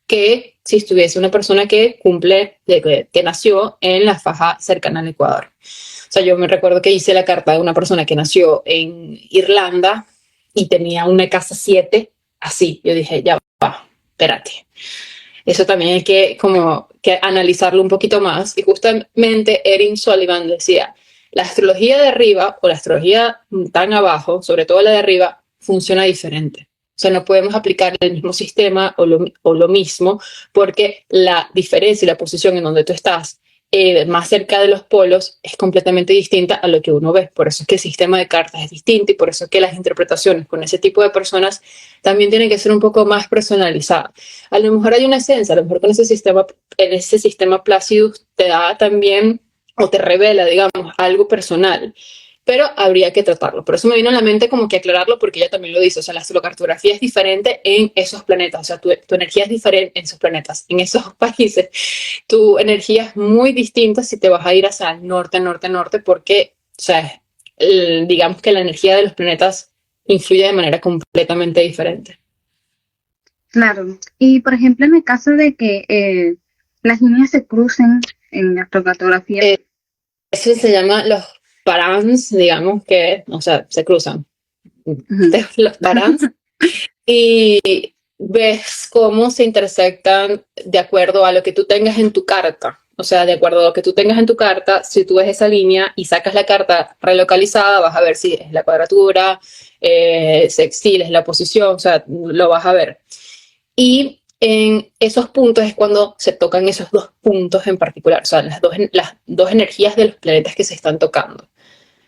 que si estuviese una persona que que nació en la faja cercana al Ecuador. O sea, yo me recuerdo que hice la carta de una persona que nació en Irlanda y tenía una casa 7, así. Yo dije, ya va, espérate. Eso también hay que como que analizarlo un poquito más. Y justamente Erin Sullivan decía, la astrología de arriba o la astrología tan abajo, sobre todo la de arriba, funciona diferente. O sea, no podemos aplicar el mismo sistema o lo mismo porque la diferencia y la posición en donde tú estás más cerca de los polos es completamente distinta a lo que uno ve. Por eso es que el sistema de cartas es distinto y por eso es que las interpretaciones con ese tipo de personas también tienen que ser un poco más personalizadas. A lo mejor hay una esencia, a lo mejor con en ese sistema Placidus te da también o te revela, digamos, algo personal, pero habría que tratarlo. Por eso me vino a la mente como que aclararlo, porque ella también lo dice, o sea, la astrocartografía es diferente en esos planetas, o sea, tu energía es diferente en esos planetas, en esos países. Tu energía es muy distinta si te vas a ir hacia el norte, norte, norte, porque, o sea, digamos que la energía de los planetas influye de manera completamente diferente. Claro. Y por ejemplo, en el caso de que las líneas se crucen en la astrocartografía. Eso se llama los params, digamos que, o sea, se cruzan. Los params. Y ves cómo se intersectan de acuerdo a lo que tú tengas en tu carta. O sea, de acuerdo a lo que tú tengas en tu carta, si tú ves esa línea y sacas la carta relocalizada, vas a ver si es la cuadratura, sextil, es la posición, o sea, lo vas a ver. Y en esos puntos es cuando se tocan esos dos puntos en particular, o sea, las dos energías de los planetas que se están tocando.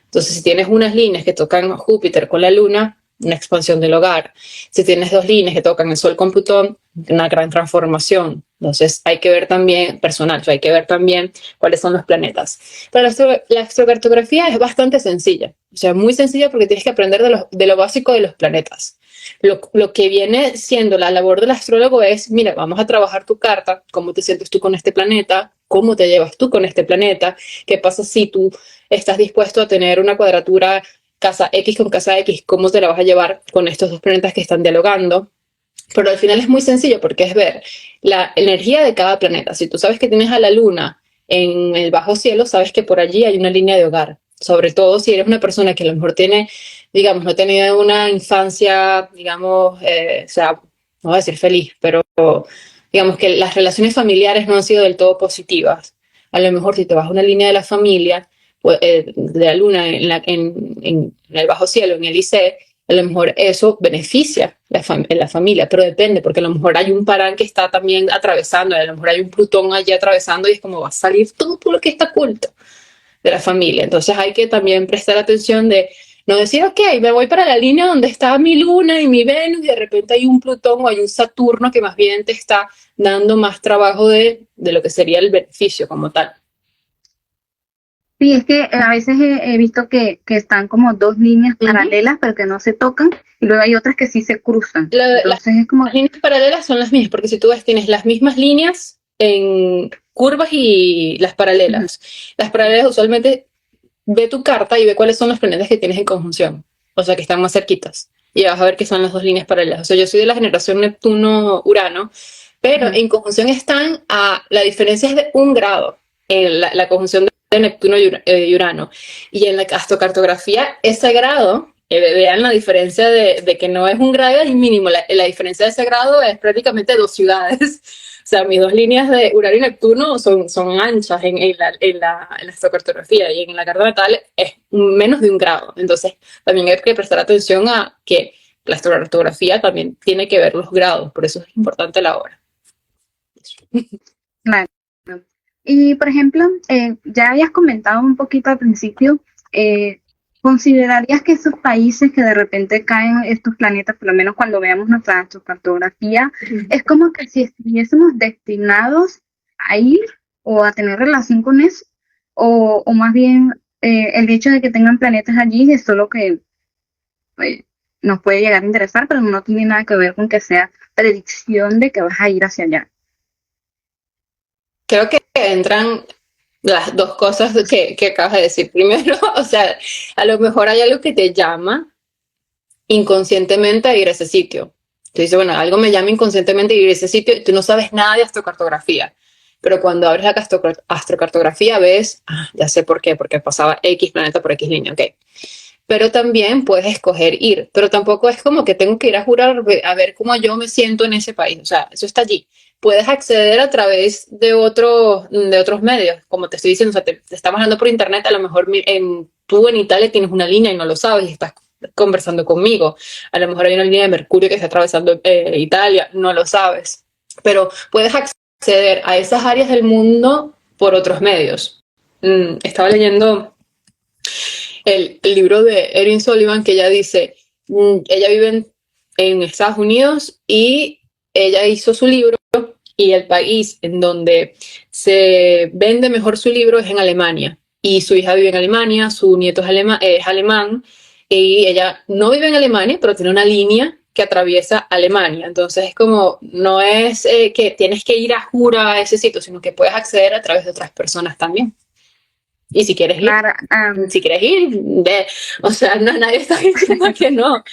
Entonces, si tienes unas líneas que tocan Júpiter con la Luna, una expansión del hogar. Si tienes dos líneas que tocan el Sol con Plutón, una gran transformación. Entonces, hay que ver también, personal, o sea, hay que ver también cuáles son los planetas. Pero la astrocartografía es bastante sencilla, o sea, muy sencilla porque tienes que aprender de lo básico de los planetas. Lo que viene siendo la labor del astrólogo es, mira, vamos a trabajar tu carta, cómo te sientes tú con este planeta, cómo te llevas tú con este planeta, qué pasa si tú estás dispuesto a tener una cuadratura casa X con casa X, cómo te la vas a llevar con estos dos planetas que están dialogando. Pero al final es muy sencillo porque es ver la energía de cada planeta. Si tú sabes que tienes a la Luna en el bajo cielo, sabes que por allí hay una línea de hogar. Sobre todo si eres una persona que a lo mejor tiene, digamos, no ha tenido una infancia, digamos, o sea, no voy a decir feliz, pero digamos que las relaciones familiares no han sido del todo positivas. A lo mejor si te vas a una línea de la familia, de la Luna en el bajo cielo, en el IC, a lo mejor eso beneficia la familia, pero depende, porque a lo mejor hay un Parán que está también atravesando, a lo mejor hay un Plutón allí atravesando y es como va a salir todo lo que está oculto de la familia. Entonces hay que también prestar atención de no decir, ok, me voy para la línea donde está mi Luna y mi Venus y de repente hay un Plutón o hay un Saturno que más bien te está dando más trabajo de lo que sería el beneficio como tal. Sí, es que a veces he visto que están como dos líneas paralelas, pero que no se tocan, y luego hay otras que sí se cruzan. Entonces es como... Las líneas paralelas son las mismas, porque si tú ves, tienes las mismas líneas en curvas y las paralelas. Las paralelas usualmente ve tu carta y ve cuáles son los planetas que tienes en conjunción, o sea, que están más cerquitas, y vas a ver que son las dos líneas paralelas. O sea, yo soy de la generación Neptuno-Urano, pero en conjunción están la diferencia es de 1 grado en la conjunción de Neptuno y Urano. Y en la astrocartografía, ese grado, vean la diferencia de que no es 1 grado, es mínimo. La diferencia de ese grado es prácticamente 2 ciudades. O sea, mis 2 líneas de Urano y Neptuno son anchas en la astrocartografía, y en la carta natal es menos de 1 grado. Entonces, también hay que prestar atención a que la astrocartografía también tiene que ver los grados, por eso es importante la hora. Claro. Y, por ejemplo, ya habías comentado un poquito al principio, ¿considerarías que esos países que de repente caen estos planetas, por lo menos cuando veamos nuestra astrocartografía, es como que si estuviésemos destinados a ir o a tener relación con eso? O más bien el hecho de que tengan planetas allí es solo que nos puede llegar a interesar, pero no tiene nada que ver con que sea predicción de que vas a ir hacia allá. Creo que entran las dos cosas que acabas de decir. Primero, o sea, a lo mejor hay algo que te llama inconscientemente a ir a ese sitio. Tú dices, bueno, algo me llama inconscientemente a ir a ese sitio y tú no sabes nada de astrocartografía. Pero cuando abres la astrocartografía ves, ya sé por qué, porque pasaba X planeta por X línea, ok. Pero también puedes escoger ir, pero tampoco es como que tengo que ir a jurar a ver cómo yo me siento en ese país, o sea, eso está allí. Puedes acceder a través de otros medios, como te estoy diciendo, o sea, te estamos hablando por internet, a lo mejor tú en Italia tienes una línea y no lo sabes y estás conversando conmigo, a lo mejor hay una línea de Mercurio que está atravesando Italia, no lo sabes, pero puedes acceder a esas áreas del mundo por otros medios. Estaba leyendo el libro de Erin Sullivan, que ella dice, ella vive en Estados Unidos y ella hizo su libro y el país en donde se vende mejor su libro es en Alemania. Y su hija vive en Alemania, su nieto es alemán y ella no vive en Alemania, pero tiene una línea que atraviesa Alemania. Entonces es como, no es que tienes que ir a jura a ese sitio, sino que puedes acceder a través de otras personas también. Y si quieres ir, Claro, si quieres ir, o sea, nadie está diciendo que no,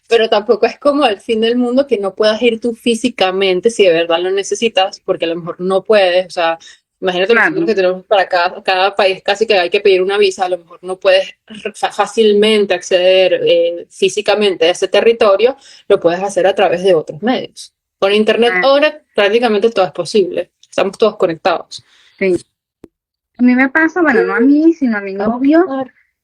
pero tampoco es como el fin del mundo que no puedas ir tú físicamente si de verdad lo necesitas, porque a lo mejor no puedes, o sea, imagínate claro. nosotros que tenemos para cada país casi que hay que pedir una visa, a lo mejor no puedes fácilmente acceder físicamente a ese territorio, lo puedes hacer a través de otros medios. Con internet ahora prácticamente todo es posible, estamos todos conectados. Sí. A mí me pasa, bueno, no a mí, sino a mi novio,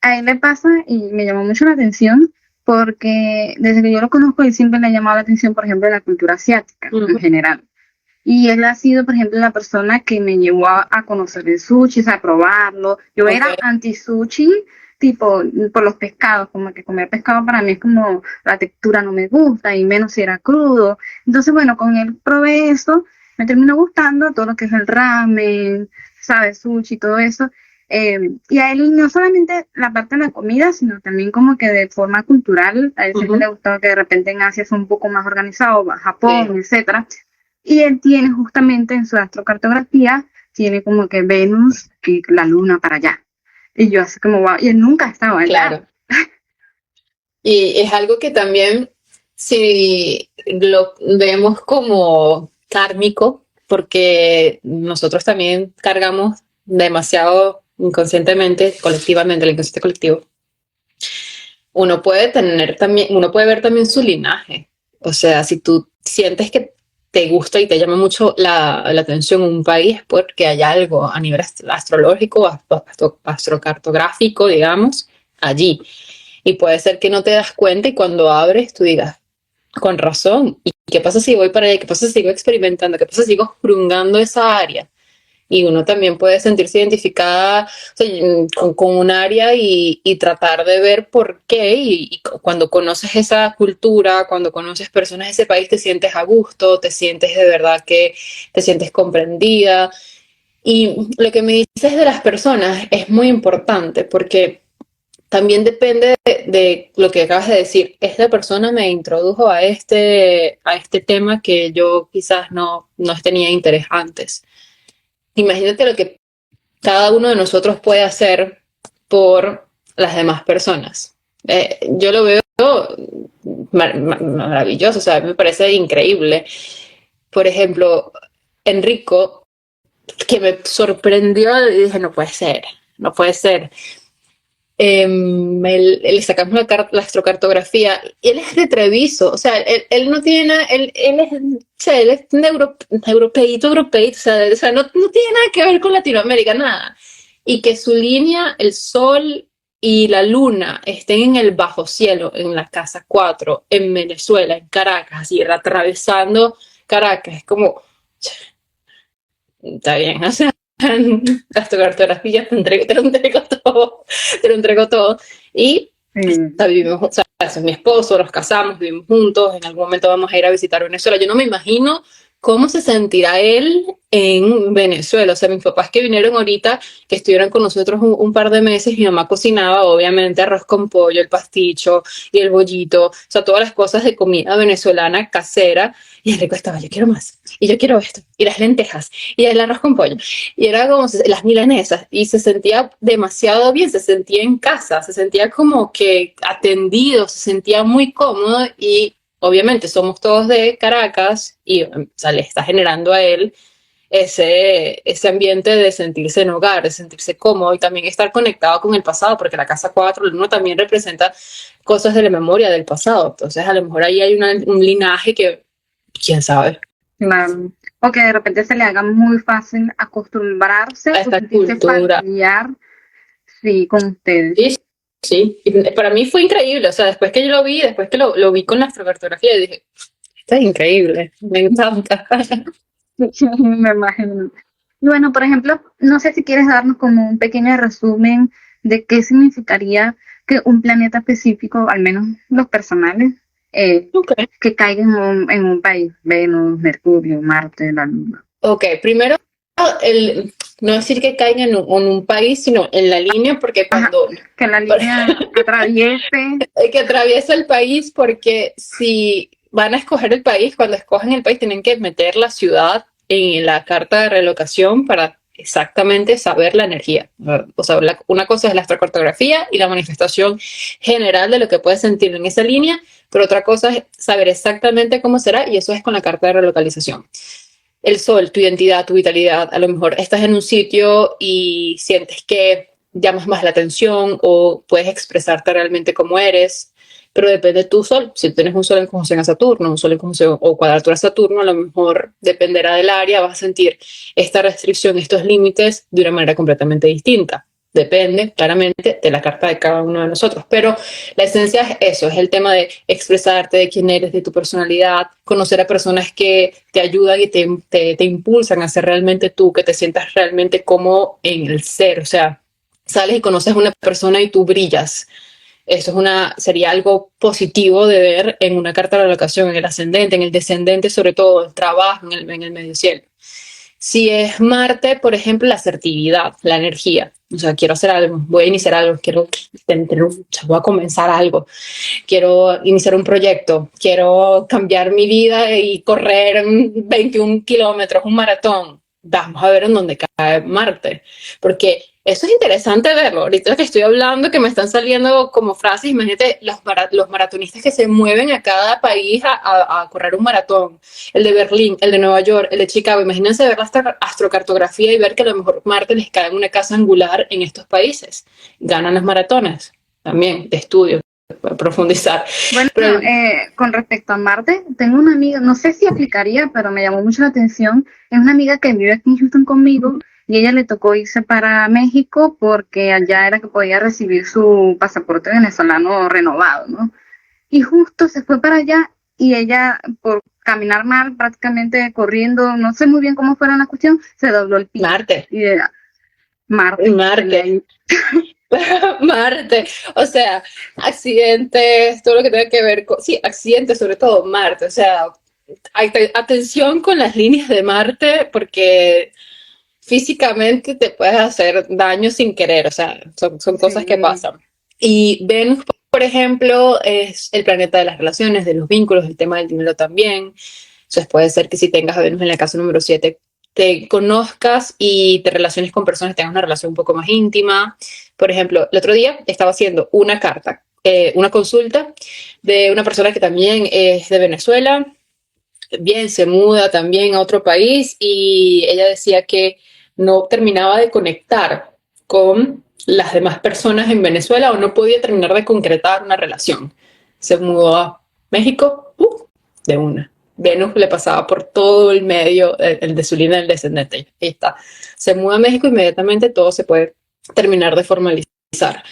a él le pasa y me llamó mucho la atención porque desde que yo lo conozco, él siempre le ha llamado la atención, por ejemplo, la cultura asiática en general. Y él ha sido, por ejemplo, la persona que me llevó a conocer el sushi, a probarlo. Yo era anti-sushi, tipo, por los pescados, como que comer pescado para mí es como la textura no me gusta, y menos si era crudo. Entonces, bueno, con él probé eso, me terminó gustando todo lo que es el ramen, ¿sabes? Sushi, todo eso. Y a él no solamente la parte de la comida, sino también como que de forma cultural, a él siempre le ha gustado que de repente en Asia son un poco más organizados, Japón, etcétera. Y él tiene justamente en su astrocartografía, tiene como que Venus y la luna para allá. Y yo así como, wow, y él nunca estaba allá. Claro. Y es algo que también, si lo vemos como kármico, porque nosotros también cargamos demasiado inconscientemente, colectivamente, el inconsciente colectivo, uno puede ver también su linaje. O sea, si tú sientes que te gusta y te llama mucho la atención un país porque hay algo a nivel astrológico, astrocartográfico, digamos, allí. Y puede ser que no te das cuenta y cuando abres tú digas, con razón, ¿y qué pasa si voy para allá? ¿Qué pasa si sigo experimentando? ¿Qué pasa si sigo frungando esa área? Y uno también puede sentirse identificada, o sea, con un área y tratar de ver por qué. Y cuando conoces esa cultura, cuando conoces personas de ese país, te sientes a gusto, te sientes de verdad que te sientes comprendida. Y lo que me dices de las personas es muy importante porque también depende de lo que acabas de decir. Esta persona me introdujo a este tema que yo quizás no tenía interés antes. Imagínate lo que cada uno de nosotros puede hacer por las demás personas. Yo lo veo maravilloso, o sea, me parece increíble. Por ejemplo, Enrico, que me sorprendió y dije, no puede ser. Le sacamos la astrocartografía y él es de Treviso, o sea, él no tiene nada, él es un europeíto, o sea, no tiene nada que ver con Latinoamérica, nada. Y que su línea, el sol y la luna estén en el bajo cielo, en la casa 4, en Venezuela, en Caracas, así atravesando Caracas, es como, está bien, o sea, astrocartografía, te lo entrego todo. Y vivimos, o sea, es mi esposo, nos casamos, vivimos juntos, en algún momento vamos a ir a visitar Venezuela. Yo no me imagino cómo se sentirá él en Venezuela. O sea, mis papás que vinieron ahorita, que estuvieron con nosotros un par de meses, mi mamá cocinaba, obviamente, arroz con pollo, el pasticho y el bollito, o sea, todas las cosas de comida venezolana casera. Y Enrico estaba, yo quiero más, y yo quiero esto, y las lentejas, y el arroz con pollo, y era como las milanesas, y se sentía demasiado bien, se sentía en casa, se sentía como que atendido, se sentía muy cómodo, y obviamente somos todos de Caracas y o sea, le está generando a él ese ambiente de sentirse en hogar, de sentirse cómodo y también estar conectado con el pasado, porque la casa 4, el 1 también representa cosas de la memoria del pasado. Entonces, a lo mejor ahí hay un linaje que, quién sabe, Claro. O que de repente se le haga muy fácil acostumbrarse a o esta sentirse cultura. familiar, sí, con ustedes. Sí, sí. Y para mí fue increíble. O sea, después que yo lo vi, después que lo vi con la astrocartografía, dije, esto es increíble, me encanta. Me imagino. Y bueno, por ejemplo, no sé si quieres darnos como un pequeño resumen de qué significaría que un planeta específico, al menos los personales, eh, Ok. que caiga en un país, Venus, Mercurio, Marte, la Luna. Ok, primero, no decir que caiga en un país, sino en la línea, porque Ajá, cuando que la línea atraviese. que atraviesa el país, porque si van a escoger el país, cuando escogen el país tienen que meter la ciudad en la carta de relocación para exactamente saber la energía. O sea, una cosa es la astrocartografía y la manifestación general de lo que puedes sentir en esa línea, pero otra cosa es saber exactamente cómo será y eso es con la carta de relocalización. El sol, tu identidad, tu vitalidad, a lo mejor estás en un sitio y sientes que llamas más la atención o puedes expresarte realmente como eres, pero depende de tu sol. Si tienes un sol en conjunción a Saturno, un sol en conjunción o cuadratura a Saturno, a lo mejor dependerá del área, vas a sentir esta restricción, estos límites de una manera completamente distinta. Depende claramente de la carta de cada uno de nosotros, pero la esencia es eso, es el tema de expresarte, de quién eres, de tu personalidad, conocer a personas que te ayudan y te impulsan a ser realmente tú, que te sientas realmente como en el ser, o sea, sales y conoces a una persona y tú brillas. Eso sería algo positivo de ver en una carta de la locación, en el ascendente, en el descendente, sobre todo el trabajo, en el medio cielo. Si es Marte, por ejemplo, la asertividad, la energía. O sea, quiero hacer algo, voy a iniciar algo, voy a comenzar algo, quiero iniciar un proyecto, quiero cambiar mi vida y correr 21 kilómetros, un maratón. Vamos a ver en dónde cae Marte, porque eso es interesante verlo. Ahorita que estoy hablando, que me están saliendo como frases, imagínate los maratonistas que se mueven a cada país a correr un maratón, el de Berlín, el de Nueva York, el de Chicago. Imagínense ver la astrocartografía y ver que a lo mejor Marte les cae en una casa angular en estos países. Ganan las maratones también de estudio, para profundizar. Bueno, Pero, con respecto a Marte, tengo una amiga, no sé si aplicaría, pero me llamó mucho la atención. Es una amiga que vive aquí en Houston conmigo y ella le tocó irse para México porque allá era que podía recibir su pasaporte venezolano renovado, ¿no? Y justo se fue para allá y ella, por caminar mal, prácticamente corriendo, no sé muy bien cómo fue la cuestión, se dobló el pie. Marte. Y de Marte. Marte. Marte, o sea, accidentes, todo lo que tenga que ver con, sí, accidentes sobre todo, Marte, o sea, atención con las líneas de Marte porque físicamente te puedes hacer daño sin querer, o sea, son cosas que Sí. pasan. Y Venus, por ejemplo, es el planeta de las relaciones, de los vínculos, el tema del dinero también. Entonces puede ser que si tengas a Venus en la casa número 7 te conozcas y te relaciones con personas, tengas una relación un poco más íntima. Por ejemplo, el otro día estaba haciendo una carta, una consulta de una persona que también es de Venezuela, bien, se muda también a otro país y ella decía que no terminaba de conectar con las demás personas en Venezuela o no podía terminar de concretar una relación. Se mudó a México, de una. Venus le pasaba por todo el medio, el de su línea del descendente. Ahí está. Se muda a México, inmediatamente todo se puede terminar de formalizar.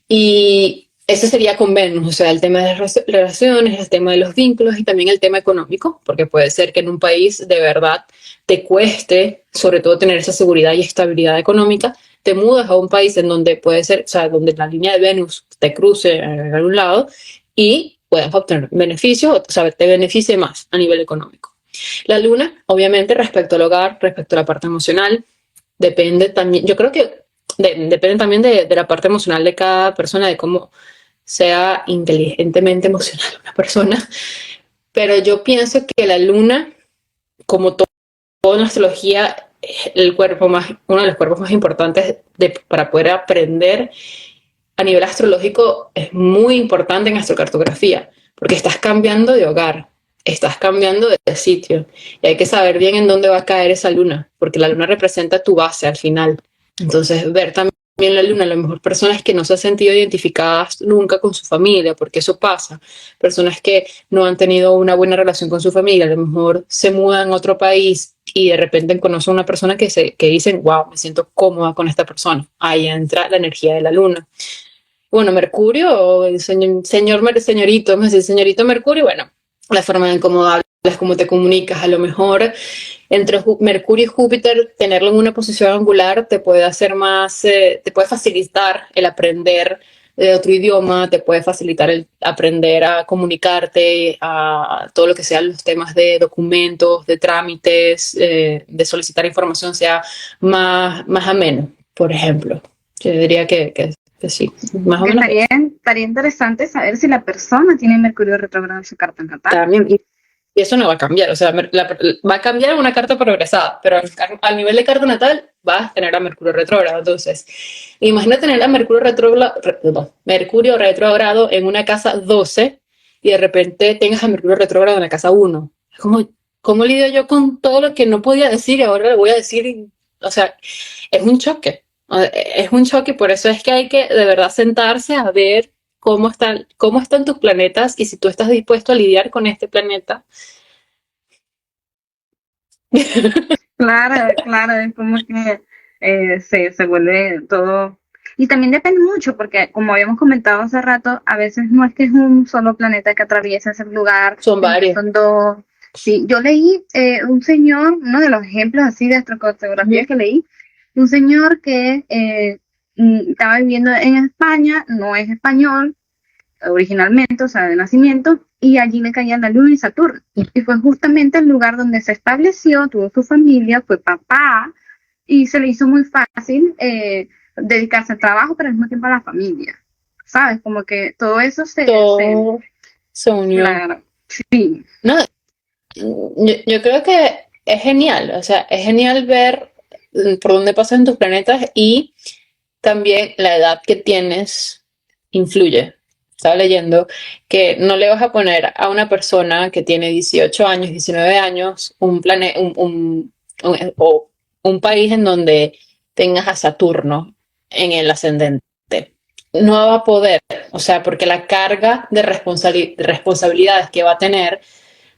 Y eso sería con Venus, o sea, el tema de las relaciones, el tema de los vínculos y también el tema económico, porque puede ser que en un país de verdad te cueste, sobre todo tener esa seguridad y estabilidad económica, te mudas a un país en donde puede ser, o sea, donde la línea de Venus te cruce a algún lado y puedas obtener beneficios, o sea, te beneficie más a nivel económico. La luna, obviamente, respecto al hogar, respecto a la parte emocional, depende también, yo creo que depende también de la parte emocional de cada persona, de cómo sea inteligentemente emocional una persona, pero yo pienso que la luna, como todo en astrología, uno de los cuerpos más importantes para poder aprender a nivel astrológico es muy importante en astrocartografía, porque estás cambiando de hogar, estás cambiando de sitio y hay que saber bien en dónde va a caer esa luna, porque la luna representa tu base al final. Entonces, ver también la luna, a lo mejor personas que no se han sentido identificadas nunca con su familia, porque eso pasa, personas que no han tenido una buena relación con su familia, a lo mejor se mudan a otro país y de repente conocen a una persona que dicen, wow, me siento cómoda con esta persona. Ahí entra la energía de la luna. Bueno, Mercurio, o el señorito, vamos a decir, señorito Mercurio, bueno, la forma en cómo hablas, cómo te comunicas, a lo mejor entre Mercurio y Júpiter, tenerlo en una posición angular te puede hacer más, te puede facilitar el aprender de otro idioma, te puede facilitar el aprender a comunicarte, a todo lo que sean los temas de documentos, de trámites, de solicitar información sea más ameno, por ejemplo. Yo diría que sí, más o menos. Estaría interesante saber si la persona tiene Mercurio retrógrado en su carta natal. También, y eso no va a cambiar, o sea, va a cambiar una carta progresada, pero al nivel de carta natal vas a tener a Mercurio retrógrado. Entonces, imagina tener a Mercurio retrógrado en una casa 12 y de repente tengas a Mercurio retrógrado en la casa 1. ¿Cómo lidio yo con todo lo que no podía decir y ahora lo voy a decir? O sea, es un choque. Es un choque, por eso es que hay que de verdad sentarse a ver cómo están tus planetas y si tú estás dispuesto a lidiar con este planeta. Claro, claro, es como que se vuelve todo. Y también depende mucho, porque como habíamos comentado hace rato, a veces no es que es un solo planeta que atraviesa ese lugar, Son varios. son dos. Sí, yo leí un señor, uno de los ejemplos así de astrocartografía que leí, un señor que estaba viviendo en España, no es español originalmente, o sea, de nacimiento, y allí le caía la luna y Saturno. Y fue justamente el lugar donde se estableció, tuvo su familia, fue papá, y se le hizo muy fácil dedicarse al trabajo, pero al mismo tiempo a la familia. ¿Sabes? Como que todo eso se unió. Claro, sí. No, yo creo que es genial, o sea, es genial ver por dónde pasan tus planetas y también la edad que tienes influye. Estaba leyendo que no le vas a poner a una persona que tiene 18 años, 19 años, un país en donde tengas a Saturno en el ascendente. No va a poder, o sea, porque la carga de responsabilidades que va a tener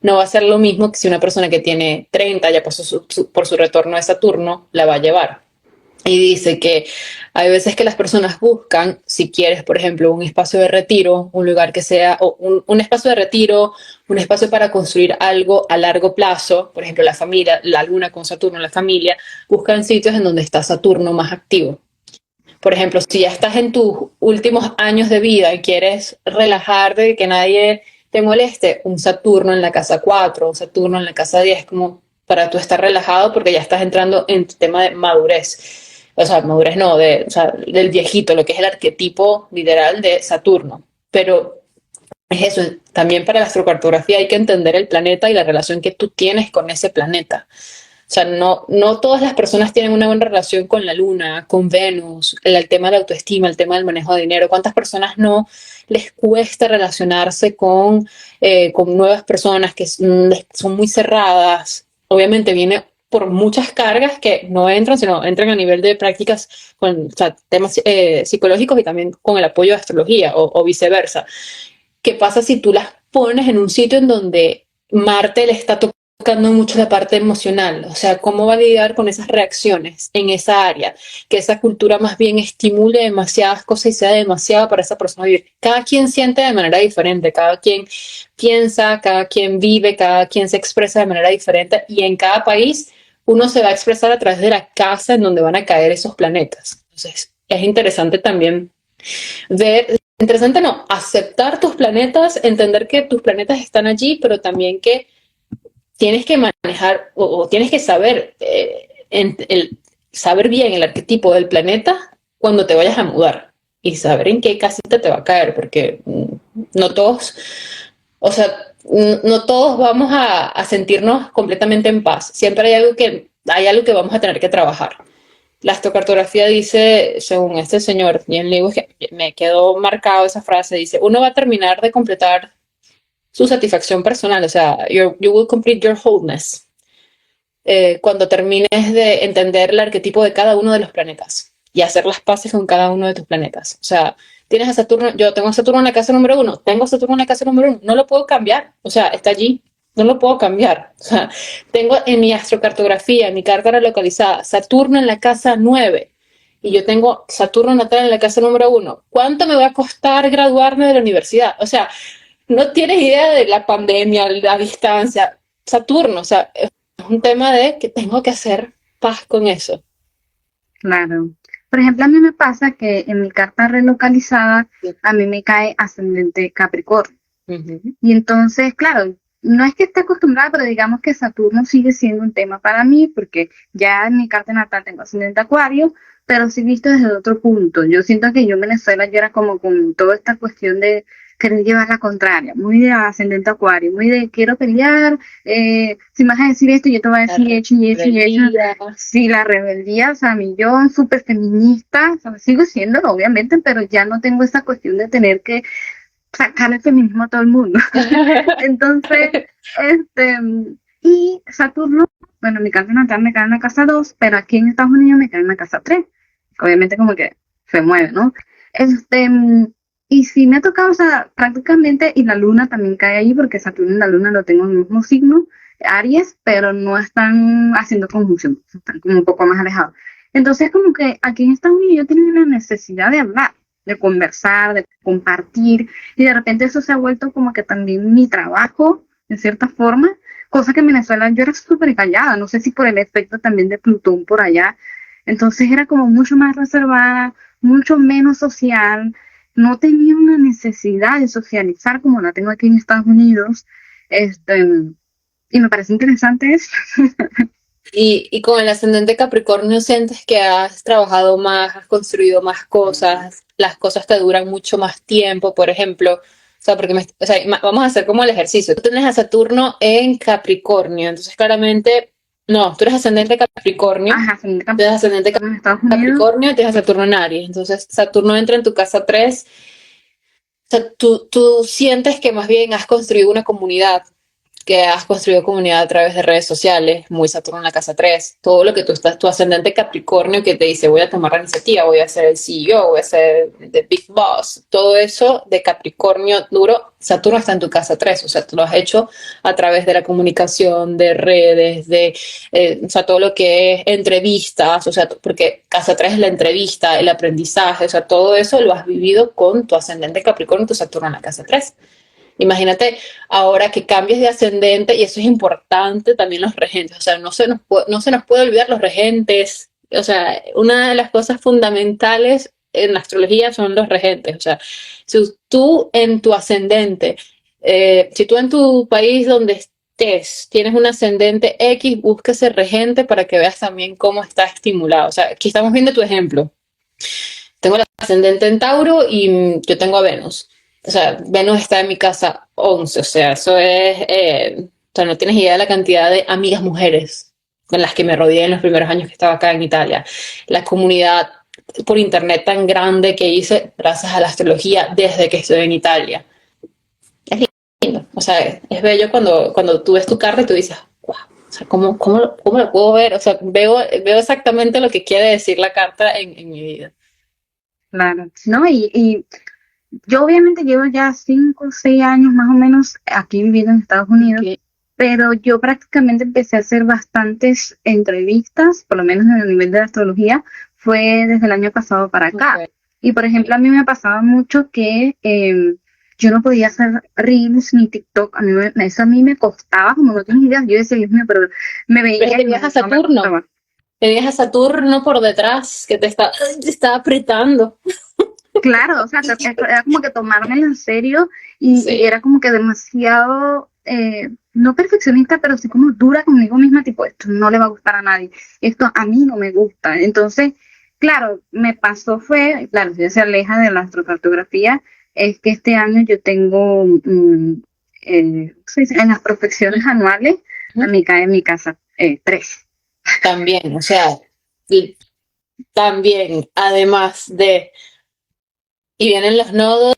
no va a ser lo mismo que si una persona que tiene 30 ya pasó por su retorno de Saturno la va a llevar. Y dice que hay veces que las personas buscan, si quieres, por ejemplo, un espacio de retiro, un lugar que sea, o un espacio de retiro, un espacio para construir algo a largo plazo, por ejemplo, la familia, la luna con Saturno, la familia, buscan sitios en donde está Saturno más activo. Por ejemplo, si ya estás en tus últimos años de vida y quieres relajarte, que nadie te moleste, un Saturno en la casa 4, un Saturno en la casa 10, como para tú estar relajado porque ya estás entrando en tu tema de madurez. O sea, madurez no, o sea, del viejito, lo que es el arquetipo literal de Saturno. Pero es eso, también para la astrocartografía hay que entender el planeta y la relación que tú tienes con ese planeta. O sea, no todas las personas tienen una buena relación con la Luna, con Venus, el tema de la autoestima, el tema del manejo de dinero. ¿Cuántas personas no les cuesta relacionarse con nuevas personas que son muy cerradas? Obviamente viene por muchas cargas que no entran, sino entran a nivel de prácticas con temas psicológicos y también con el apoyo de astrología o viceversa. ¿Qué pasa si tú las pones en un sitio en donde Marte le está tocando mucho la parte emocional? O sea, ¿cómo va a lidiar con esas reacciones en esa área? Que esa cultura más bien estimule demasiadas cosas y sea demasiado para esa persona vivir. Cada quien siente de manera diferente, cada quien piensa, cada quien vive, cada quien se expresa de manera diferente y en cada país uno se va a expresar a través de la casa en donde van a caer esos planetas. Entonces, es interesante también ver, interesante no, aceptar tus planetas, entender que tus planetas están allí, pero también que tienes que manejar o tienes que saber, saber bien el arquetipo del planeta cuando te vayas a mudar y saber en qué casita te va a caer, porque no todos, o sea, no todos vamos a sentirnos completamente en paz. Siempre hay algo que vamos a tener que trabajar. La astrocartografía dice, según este señor, Ian Lewis, que me quedó marcado esa frase, dice, uno va a terminar de completar su satisfacción personal, o sea, you will complete your wholeness. Cuando termines de entender el arquetipo de cada uno de los planetas y hacer las paces con cada uno de tus planetas. O sea, tienes a Saturno, yo tengo a Saturno en la casa número 1, tengo a Saturno en la casa número 1, no lo puedo cambiar, o sea, está allí, no lo puedo cambiar. O sea, tengo en mi astrocartografía, en mi carta relocalizada, Saturno en la casa 9 y yo tengo Saturno natal en la casa número 1. ¿Cuánto me va a costar graduarme de la universidad? O sea, no tienes idea de la pandemia, la distancia. Saturno, o sea, es un tema de que tengo que hacer paz con eso. Claro. Por ejemplo, a mí me pasa que en mi carta relocalizada, Sí. a mí me cae ascendente Capricornio. Uh-huh. Y entonces, claro, no es que esté acostumbrada, pero digamos que Saturno sigue siendo un tema para mí, porque ya en mi carta natal tengo ascendente Acuario, pero sí visto desde otro punto. Yo siento que yo en Venezuela yo era como con toda esta cuestión de querer llevar la contraria, muy de ascendente Acuario, muy de quiero pelear, si me vas a decir esto, yo te voy a decir hecho y hecho y hecho. Sí, la rebeldía, o sea, mi yo súper feminista, o sea, sigo siendo, obviamente, pero ya no tengo esa cuestión de tener que sacar el feminismo a todo el mundo. Entonces, este, y Saturno, bueno, mi casa natal me cae en la casa 2, pero aquí en Estados Unidos me cae en la casa 3. Obviamente como que se mueve, ¿no? Este, y sí me ha tocado, o sea, prácticamente, y la luna también cae ahí, porque Saturno y la luna lo tengo en el mismo signo, Aries, pero no están haciendo conjunción, están como un poco más alejados. Entonces, como que aquí en Estados Unidos yo tengo una necesidad de hablar, de conversar, de compartir, y de repente eso se ha vuelto como que también mi trabajo, en cierta forma, cosa que en Venezuela yo era súper callada, no sé si por el efecto también de Plutón por allá, entonces era como mucho más reservada, mucho menos social, no tenía una necesidad de socializar como la tengo aquí en Estados Unidos, este, y me parece interesante eso. Y con el ascendente Capricornio sientes que has trabajado más, has construido más cosas, las cosas te duran mucho más tiempo, por ejemplo. O sea, porque o sea, vamos a hacer como el ejercicio. Tú tienes a Saturno en Capricornio, entonces claramente, no, tú eres ascendente Capricornio, Ajá, ascendente tú eres ascendente en Estados Unidos. Capricornio, tienes a Saturno en Aries. Entonces, Saturno entra en tu casa 3. O sea, tú sientes que más bien has construido una comunidad, que has construido comunidad a través de redes sociales, muy Saturno en la casa 3, todo lo que tú estás, tu ascendente Capricornio que te dice voy a tomar la iniciativa, voy a ser el CEO, voy a ser the big boss, todo eso de Capricornio duro, Saturno está en tu casa 3, o sea, tú lo has hecho a través de la comunicación, de redes, o sea, todo lo que es entrevistas, o sea, porque casa 3 es la entrevista, el aprendizaje, o sea, todo eso lo has vivido con tu ascendente Capricornio y tu Saturno en la casa 3. Imagínate ahora que cambies de ascendente, y eso es importante también los regentes, o sea, no se nos puede olvidar los regentes, o sea, una de las cosas fundamentales en la astrología son los regentes, o sea, si tú en tu ascendente, si tú en tu país donde estés tienes un ascendente X, busca ese regente para que veas también cómo está estimulado, o sea, aquí estamos viendo tu ejemplo. Tengo el ascendente en Tauro y yo tengo a Venus. O sea, Venus está en mi casa 11, o sea, eso es, o sea, no tienes idea de la cantidad de amigas mujeres con las que me rodeé en los primeros años que estaba acá en Italia. La comunidad por internet tan grande que hice gracias a la astrología desde que estoy en Italia. Es lindo, o sea, es bello cuando tú ves tu carta y tú dices, wow, o sea, ¿cómo lo puedo ver? O sea, veo exactamente lo que quiere decir la carta en mi vida. Claro, ¿no? Y yo obviamente llevo ya 5 o 6 años más o menos aquí viviendo en Estados Unidos, Okay. pero yo prácticamente empecé a hacer bastantes entrevistas, por lo menos en el nivel de la astrología, fue desde el año pasado para acá. Okay. Y por ejemplo, a mí me pasaba mucho que yo no podía hacer Reels ni TikTok, eso a mí me costaba, como no tienes idea, yo decía, Dios mío, pero me Pero veía y tenías a no me Saturno, gustaba. tenías a Saturno por detrás que te está apretando. Claro, o sea, era como que tomármelo en serio y Sí. era como que demasiado, no perfeccionista, pero sí como dura conmigo misma, tipo, esto no le va a gustar a nadie, esto a mí no me gusta. Entonces, claro, me pasó fue, claro, si se aleja de la astrocartografía, es que este año yo tengo, ¿cómo se dice? En las profecciones anuales, a Ujú. mí cae en mi casa 3. También, o sea, y también, además de, y vienen los nodos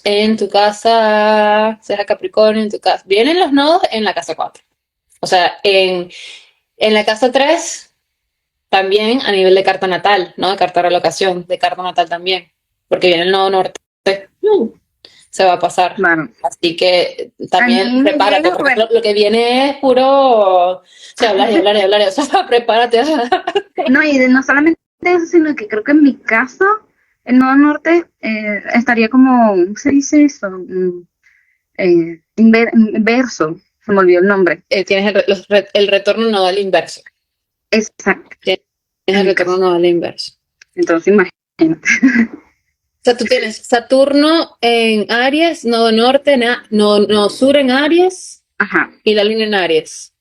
en tu casa, será Capricornio en tu casa. Vienen los nodos en la casa 4. O sea, en la casa 3 también a nivel de carta natal, ¿no? De carta de relocación, de carta natal también. Porque viene el nodo norte. Se va a pasar. Claro. Así que también prepárate, porque lo que viene es puro. O sea, hablar y hablar y hablar. O sea, prepárate. No, y no solamente eso, sino que creo que en mi caso, el nodo norte estaría como, ¿cómo se dice eso? Inverso, se me olvidó el nombre. Tienes el retorno nodal inverso. Exacto. Tienes el retorno nodal inverso. Entonces, imagínate. O sea, tú tienes Saturno en Aries, nodo norte, nodo sur en Aries. Ajá. Y la luna en Aries.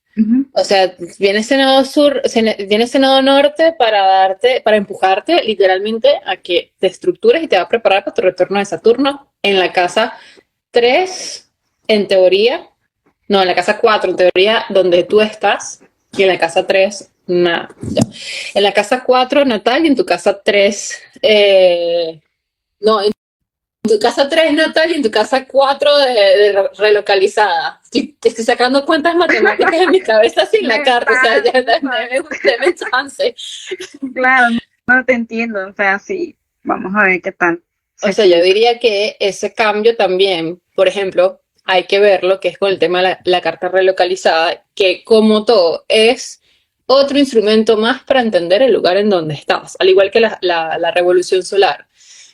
O sea, viene ese nodo sur, viene ese nodo norte para empujarte literalmente a que te estructures y te va a preparar para tu retorno de Saturno en la casa 3, en teoría, no, en la casa 4, en teoría, donde tú estás, y en la casa 3, nada. En la casa 4 natal y en tu casa 3, no, en tu casa 3 natal y en tu casa 4 de relocalizada. Estoy sacando cuentas matemáticas en mi cabeza sin la carta, o sea, ya deme chance. Claro, no te entiendo, o sea, sí, vamos a ver qué tal. O sea, yo diría que ese cambio también, por ejemplo, hay que ver lo que es con el tema de la carta relocalizada, que como todo es otro instrumento más para entender el lugar en donde estás, al igual que la revolución solar.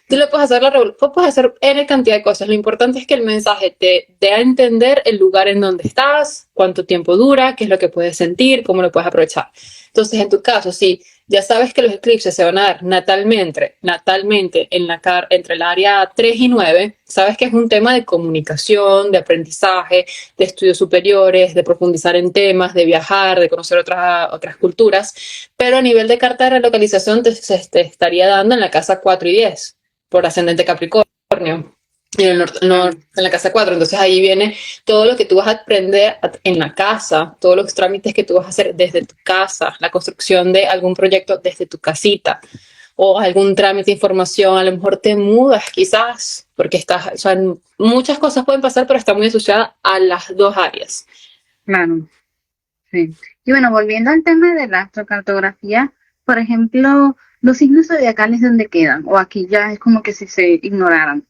Tú le puedes hacer puedes hacer N cantidad de cosas. Lo importante es que el mensaje te dé a entender el lugar en donde estás, cuánto tiempo dura, qué es lo que puedes sentir, cómo lo puedes aprovechar. Entonces, en tu caso, si ya sabes que los eclipses se van a dar natalmente entre el área 3 y 9, sabes que es un tema de comunicación, de aprendizaje, de estudios superiores, de profundizar en temas, de viajar, de conocer otras culturas, pero a nivel de carta de relocalización te estaría dando en la casa 4 y 10. Por ascendente Capricornio, y en la casa 4. Entonces ahí viene todo lo que tú vas a aprender en la casa, todos los trámites que tú vas a hacer desde tu casa, la construcción de algún proyecto desde tu casita, o algún trámite de información, a lo mejor te mudas quizás, porque o sea, muchas cosas pueden pasar, pero está muy asociada a las dos áreas. Claro, sí. Y bueno, volviendo al tema de la astrocartografía, por ejemplo, los signos zodiacales, ¿dónde quedan? O aquí ya es como que si se ignoraran.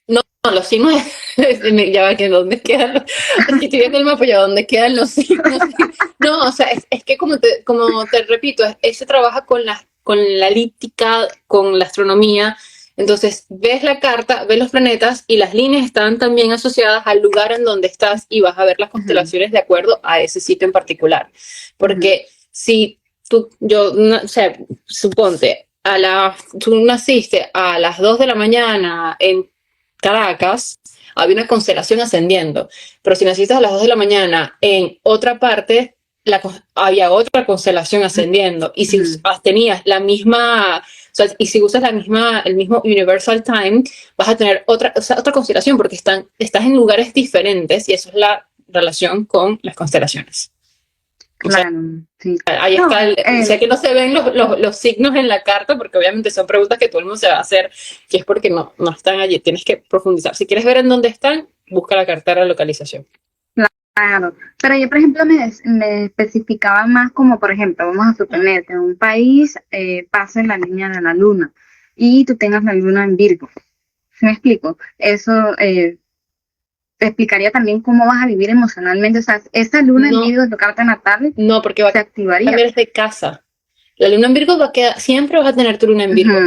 No, los signos, ya va que dónde quedan aquí estoy viendo el mapa, ya dónde quedan los signos. No, o sea, es que como te repito, se trabaja con la lítica, con la astronomía. Entonces, ves la carta, ves los planetas y las líneas están también asociadas al lugar en donde estás y vas a ver las constelaciones de acuerdo a ese sitio en particular. Porque si o sea, suponte, tú naciste a las 2 de la mañana en Caracas, había una constelación ascendiendo, pero si naciste a las 2 de la mañana en otra parte, había otra constelación ascendiendo, y si tenías la misma, o sea, y si usas el mismo Universal Time, vas a tener otra constelación, porque estás en lugares diferentes, y eso es la relación con las constelaciones. Claro, sí. Ahí está, sé que no se ven los signos en la carta, porque obviamente son preguntas que todo el mundo se va a hacer, que es porque no están allí, tienes que profundizar. Si quieres ver en dónde están, busca la carta de localización. Claro, pero yo por ejemplo me especificaba más como, por ejemplo, vamos a suponer que en un país pase la línea de la luna y tú tengas la luna en Virgo. ¿Sí me explico? Eso te explicaría también cómo vas a vivir emocionalmente. O sea, esa luna en Virgo de tu carta natal porque se activaría. Va a cambiar de casa. La luna en Virgo siempre vas a tener tu luna en Virgo.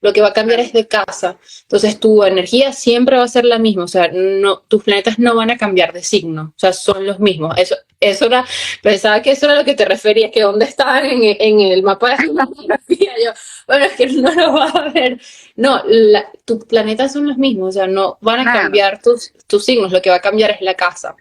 Lo que va a cambiar es de casa. Entonces tu energía siempre va a ser la misma. O sea, tus planetas no van a cambiar de signo. O sea, son los mismos. Pensaba que eso era lo que te referías, que dónde estaban en el mapa de geografía. Bueno, es que no lo vas a ver. No, tus planetas son los mismos. O sea, no van a cambiar tus signos. Lo que va a cambiar es la casa.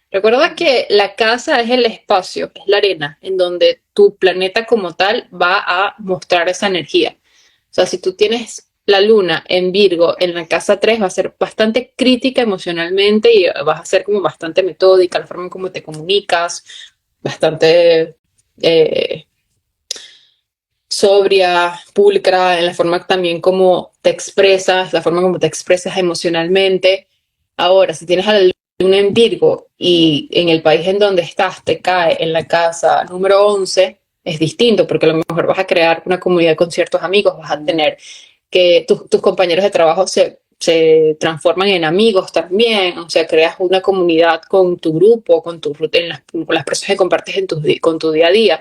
Recuerda que la casa es el espacio, es la arena, en donde tu planeta como tal va a mostrar esa energía. O sea, si tú tienes la luna en Virgo en la casa 3, va a ser bastante crítica emocionalmente y vas a ser como bastante metódica, la forma en cómo te comunicas, bastante sobria, pulcra, en la forma también como te expresas, la forma como te expresas emocionalmente. Ahora, si tienes a la luna en Virgo y en el país en donde estás te cae en la casa número 11, es distinto porque a lo mejor vas a crear una comunidad con ciertos amigos, vas a tener que tus compañeros de trabajo se transforman en amigos también, o sea, creas una comunidad con tu grupo, con las personas que compartes con tu día a día.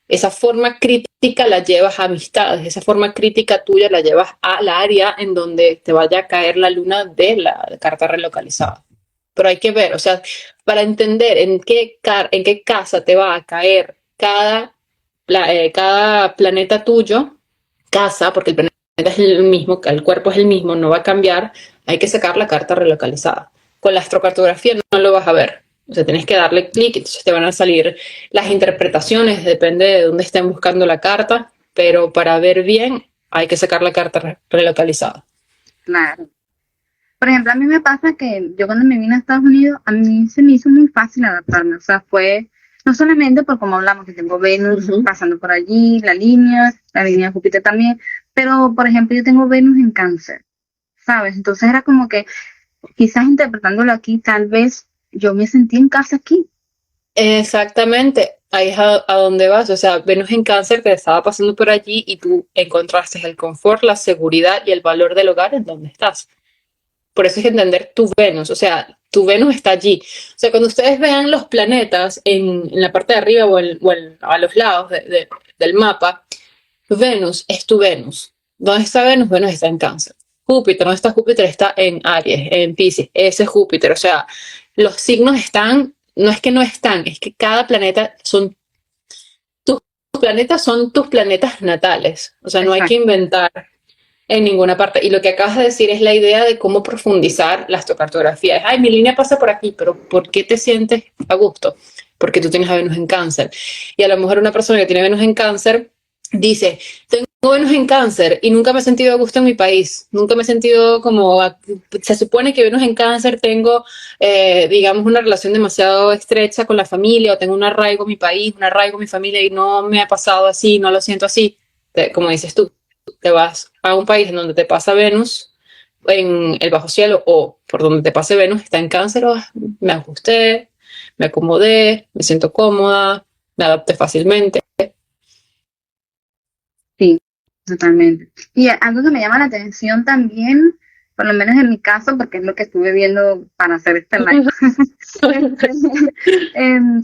Esa forma crítica la llevas a amistades, esa forma crítica tuya la llevas al área en donde te vaya a caer la luna de la carta relocalizada. Pero hay que ver, o sea, para entender en qué casa te va a caer cada planeta tuyo, casa, porque el planeta es el mismo, el cuerpo es el mismo, no va a cambiar, hay que sacar la carta relocalizada. Con la astrocartografía no lo vas a ver. O sea, tienes que darle clic, entonces te van a salir las interpretaciones, depende de dónde estén buscando la carta, pero para ver bien hay que sacar la carta relocalizada. Claro. Por ejemplo, a mí me pasa que yo cuando me vine a Estados Unidos, a mí se me hizo muy fácil adaptarme. O sea, fue no solamente por como hablamos, que tengo Venus pasando por allí, la línea de Júpiter también, pero por ejemplo, yo tengo Venus en Cáncer, ¿sabes? Entonces era como que quizás interpretándolo aquí, tal vez yo me sentí en casa aquí. Exactamente, ahí es a donde vas. O sea, Venus en Cáncer te estaba pasando por allí y tú encontraste el confort, la seguridad y el valor del hogar en donde estás. Por eso es que entender tu Venus, o sea, tu Venus está allí. O sea, cuando ustedes vean los planetas en la parte de arriba a los lados del mapa, Venus es tu Venus. ¿Dónde está Venus? Venus está en Cáncer. Júpiter, ¿dónde está Júpiter? Está en Aries, en Piscis. Ese es Júpiter. O sea, los signos están, no es que no están, es que cada planeta tus son tus planetas natales. O sea, no hay que inventar en ninguna parte. Y lo que acabas de decir es la idea de cómo profundizar la astrocartografía. Es, ay, mi línea pasa por aquí, pero ¿por qué te sientes a gusto? Porque tú tienes a Venus en Cáncer. Y a lo mejor una persona que tiene Venus en Cáncer dice, tengo Venus en Cáncer y nunca me he sentido a gusto en mi país. Nunca me he sentido como, se supone que Venus en Cáncer tengo, digamos, una relación demasiado estrecha con la familia o tengo un arraigo en mi país, un arraigo en mi familia y no me ha pasado así, no lo siento así. Como dices tú, te vas a un país en donde te pasa Venus en el bajo cielo o por donde te pase Venus está en Cáncer, me ajusté, me acomodé, me siento cómoda, me adapté fácilmente. Sí, totalmente. Y algo que me llama la atención también, por lo menos en mi caso, porque es lo que estuve viendo para hacer este live,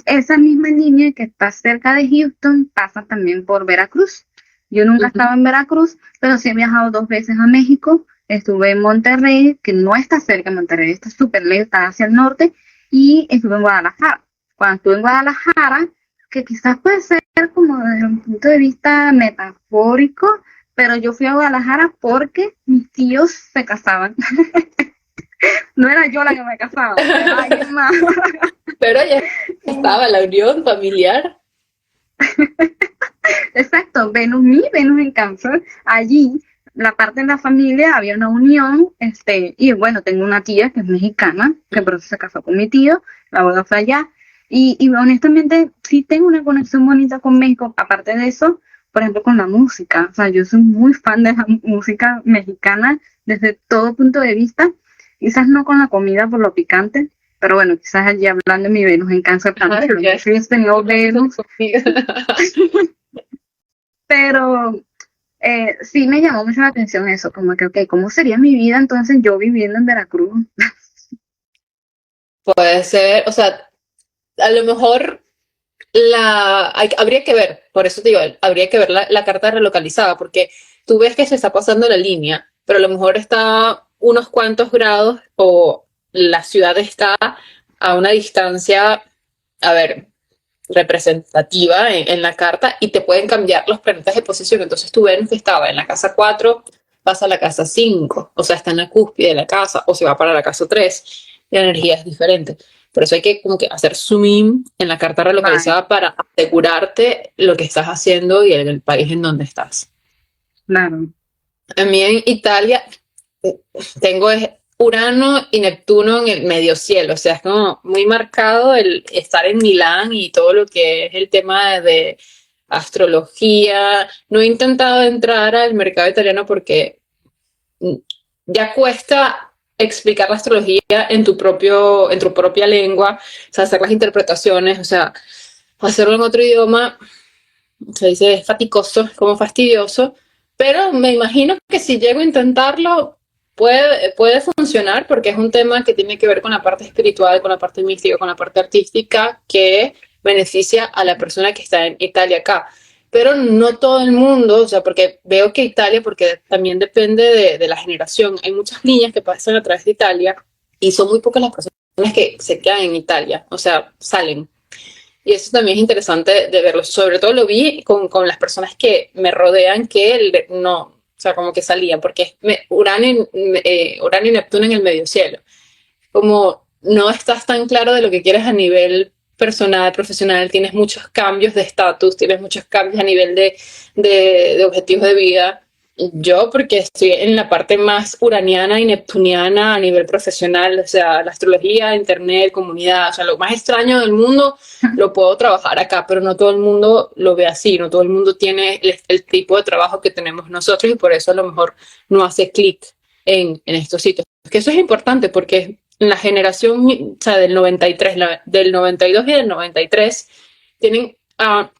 esa misma línea que está cerca de Houston pasa también por Veracruz. Yo nunca estaba en Veracruz, pero sí he viajado 2 veces a México. Estuve en Monterrey, que no está cerca, Monterrey está súper lejos, está hacia el norte, y estuve en Guadalajara. Cuando estuve en Guadalajara, que quizás puede ser como desde un punto de vista metafórico, pero yo fui a Guadalajara porque mis tíos se casaban. No era yo la que me casaba, era alguien más. Pero ya estaba la unión familiar. Exacto, Venus en Cáncer, allí la parte de la familia había una unión, y bueno, tengo una tía que es mexicana, que por eso se casó con mi tío, la boda fue allá, y honestamente sí tengo una conexión bonita con México, aparte de eso, por ejemplo, con la música, o sea, yo soy muy fan de la música mexicana desde todo punto de vista, quizás no con la comida por lo picante, pero bueno, quizás allí hablando de mi Venus en Cáncer también, no Venus. Pero sí me llamó mucho la atención eso, como que, ok, ¿cómo sería mi vida entonces yo viviendo en Veracruz? Puede ser, o sea, a lo mejor habría que ver, por eso te digo, habría que ver la carta relocalizada, porque tú ves que se está pasando la línea, pero a lo mejor está unos cuantos grados o la ciudad está a una distancia, a ver, representativa en la carta y te pueden cambiar los planetas de posición. Entonces tu Venus que estaba en la casa 4 pasa a la casa 5, o sea, está en la cúspide de la casa o se va para la casa 3. La energía es diferente. Por eso hay que como que hacer zoom in en la carta relocalizada para asegurarte lo que estás haciendo y el país en donde estás. Claro. A mí en Italia tengo Urano y Neptuno en el medio cielo, o sea, es como muy marcado el estar en Milán y todo lo que es el tema de astrología. No he intentado entrar al mercado italiano porque ya cuesta explicar la astrología en tu propia lengua, o sea, hacer las interpretaciones, o sea, hacerlo en otro idioma, se dice es faticoso, es como fastidioso, pero me imagino que si llego a intentarlo, puede funcionar porque es un tema que tiene que ver con la parte espiritual, con la parte mística, con la parte artística, que beneficia a la persona que está en Italia acá. Pero no todo el mundo, o sea, porque veo que Italia, porque también depende de la generación, hay muchas líneas que pasan a través de Italia y son muy pocas las personas que se quedan en Italia, o sea, salen. Y eso también es interesante de verlo. Sobre todo lo vi con las personas que me rodean que no, o sea, como que salían, porque Urano y Neptuno en el medio cielo. Como no estás tan claro de lo que quieres a nivel personal, profesional, tienes muchos cambios de estatus, tienes muchos cambios a nivel de objetivos de vida. Yo, porque estoy en la parte más uraniana y neptuniana a nivel profesional, o sea, la astrología, internet, comunidad, o sea, lo más extraño del mundo lo puedo trabajar acá, pero no todo el mundo lo ve así, no todo el mundo tiene el tipo de trabajo que tenemos nosotros y por eso a lo mejor no hace clic en estos sitios. Que eso es importante porque la generación, o sea, del 93, del 92 y del 93 tienen a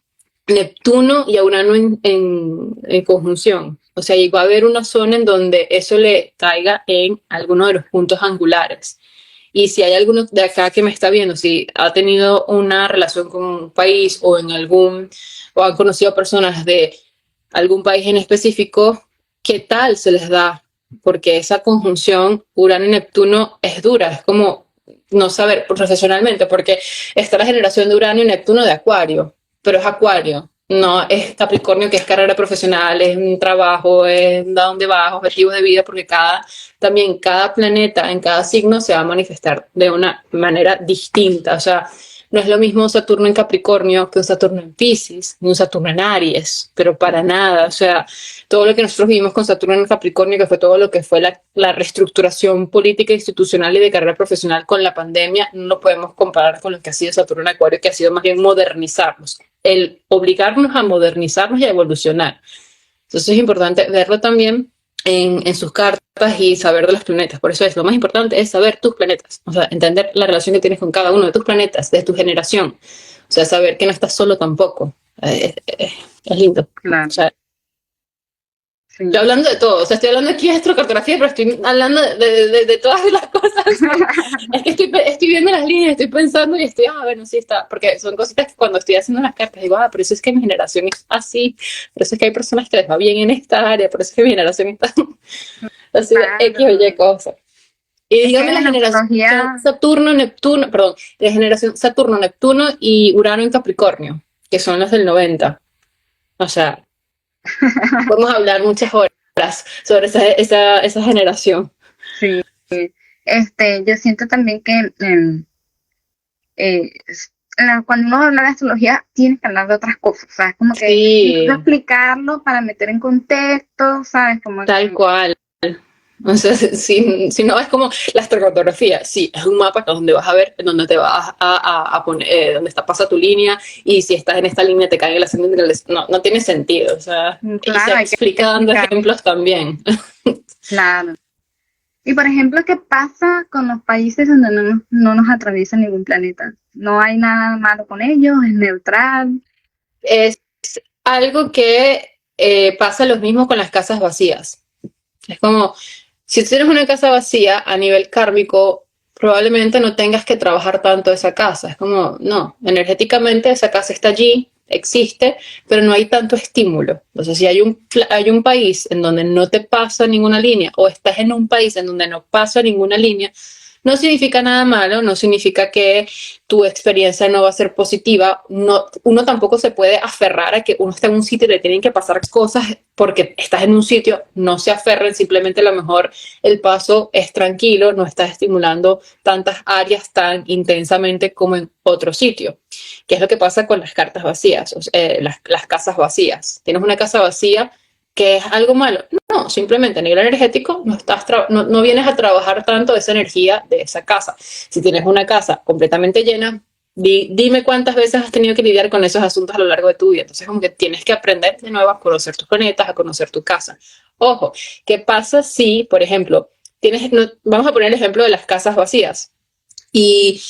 Neptuno y a Urano en conjunción. O sea, llegó a haber una zona en donde eso le caiga en alguno de los puntos angulares. Y si hay alguno de acá que me está viendo, si ha tenido una relación con un país o o han conocido personas de algún país en específico, ¿qué tal se les da? Porque esa conjunción Urano y Neptuno es dura, es como no saber profesionalmente, porque está la generación de Urano y Neptuno de Acuario, pero es Acuario, no es Capricornio, que es carrera profesional, es un trabajo, es a dónde vas, objetivos de vida, porque también cada planeta en cada signo se va a manifestar de una manera distinta. O sea, no es lo mismo Saturno en Capricornio que un Saturno en Piscis, ni un Saturno en Aries, pero para nada. O sea, todo lo que nosotros vivimos con Saturno en Capricornio, que fue todo lo que fue la reestructuración política, institucional y de carrera profesional con la pandemia, no lo podemos comparar con lo que ha sido Saturno en Acuario, que ha sido más bien modernizarnos, el obligarnos a modernizarnos y a evolucionar. Entonces es importante verlo también en sus cartas y saber de los planetas. Por eso lo más importante es saber tus planetas, o sea, entender la relación que tienes con cada uno de tus planetas, de tu generación. O sea, saber que no estás solo tampoco. Es lindo. Claro. O sea, Sí. yo hablando de todo, o sea, estoy hablando aquí de astrocartografía, pero estoy hablando de todas las cosas. Es que estoy viendo las líneas, estoy pensando y bueno, sí está, porque son cositas que cuando estoy haciendo las cartas digo, por eso es que mi generación es así, por eso es que hay personas que les va bien en esta área, por eso es que mi generación está así de X o Y cosas. Y dígame la generación Saturno-Neptuno, perdón, la generación Saturno-Neptuno y Urano en Capricornio, que son las del 90. O sea, podemos hablar muchas horas sobre esa generación. Sí. Yo siento también que cuando uno habla de astrología, tienes que hablar de otras cosas, ¿sabes? Como que Sí. explicarlo para meter en contexto, ¿sabes? Como tal cual. O sea, si no es como la astrocartografía, sí, es un mapa donde vas a ver dónde te vas a poner, dónde pasa tu línea, y si estás en esta línea te cae el ascendente. No tiene sentido. O sea, claro, y se explica dando ejemplos también. Claro. Y por ejemplo, ¿qué pasa con los países donde no nos atraviesa ningún planeta? No hay nada malo con ellos, es neutral. Es algo que pasa lo mismo con las casas vacías. Es como, si tienes una casa vacía a nivel kármico, probablemente no tengas que trabajar tanto esa casa. Es como, no, energéticamente esa casa está allí, existe, pero no hay tanto estímulo. Entonces, si hay un país en donde no te pasa ninguna línea, o estás en un país en donde no pasa ninguna línea, no significa nada malo, no significa que tu experiencia no va a ser positiva. Uno tampoco se puede aferrar a que uno está en un sitio y le tienen que pasar cosas porque estás en un sitio. No se aferren, simplemente a lo mejor el paso es tranquilo, no estás estimulando tantas áreas tan intensamente como en otro sitio. ¿Qué es lo que pasa con las cartas vacías, las casas vacías? Tienes una casa vacía, ¿que es algo malo? No, simplemente a nivel energético no vienes a trabajar tanto esa energía de esa casa. Si tienes una casa completamente llena, Dime cuántas veces has tenido que lidiar con esos asuntos a lo largo de tu vida. Entonces, como que tienes que aprender de nuevo a conocer tus planetas, a conocer tu casa. Ojo, ¿qué pasa si, por ejemplo, vamos a poner el ejemplo de las casas vacías y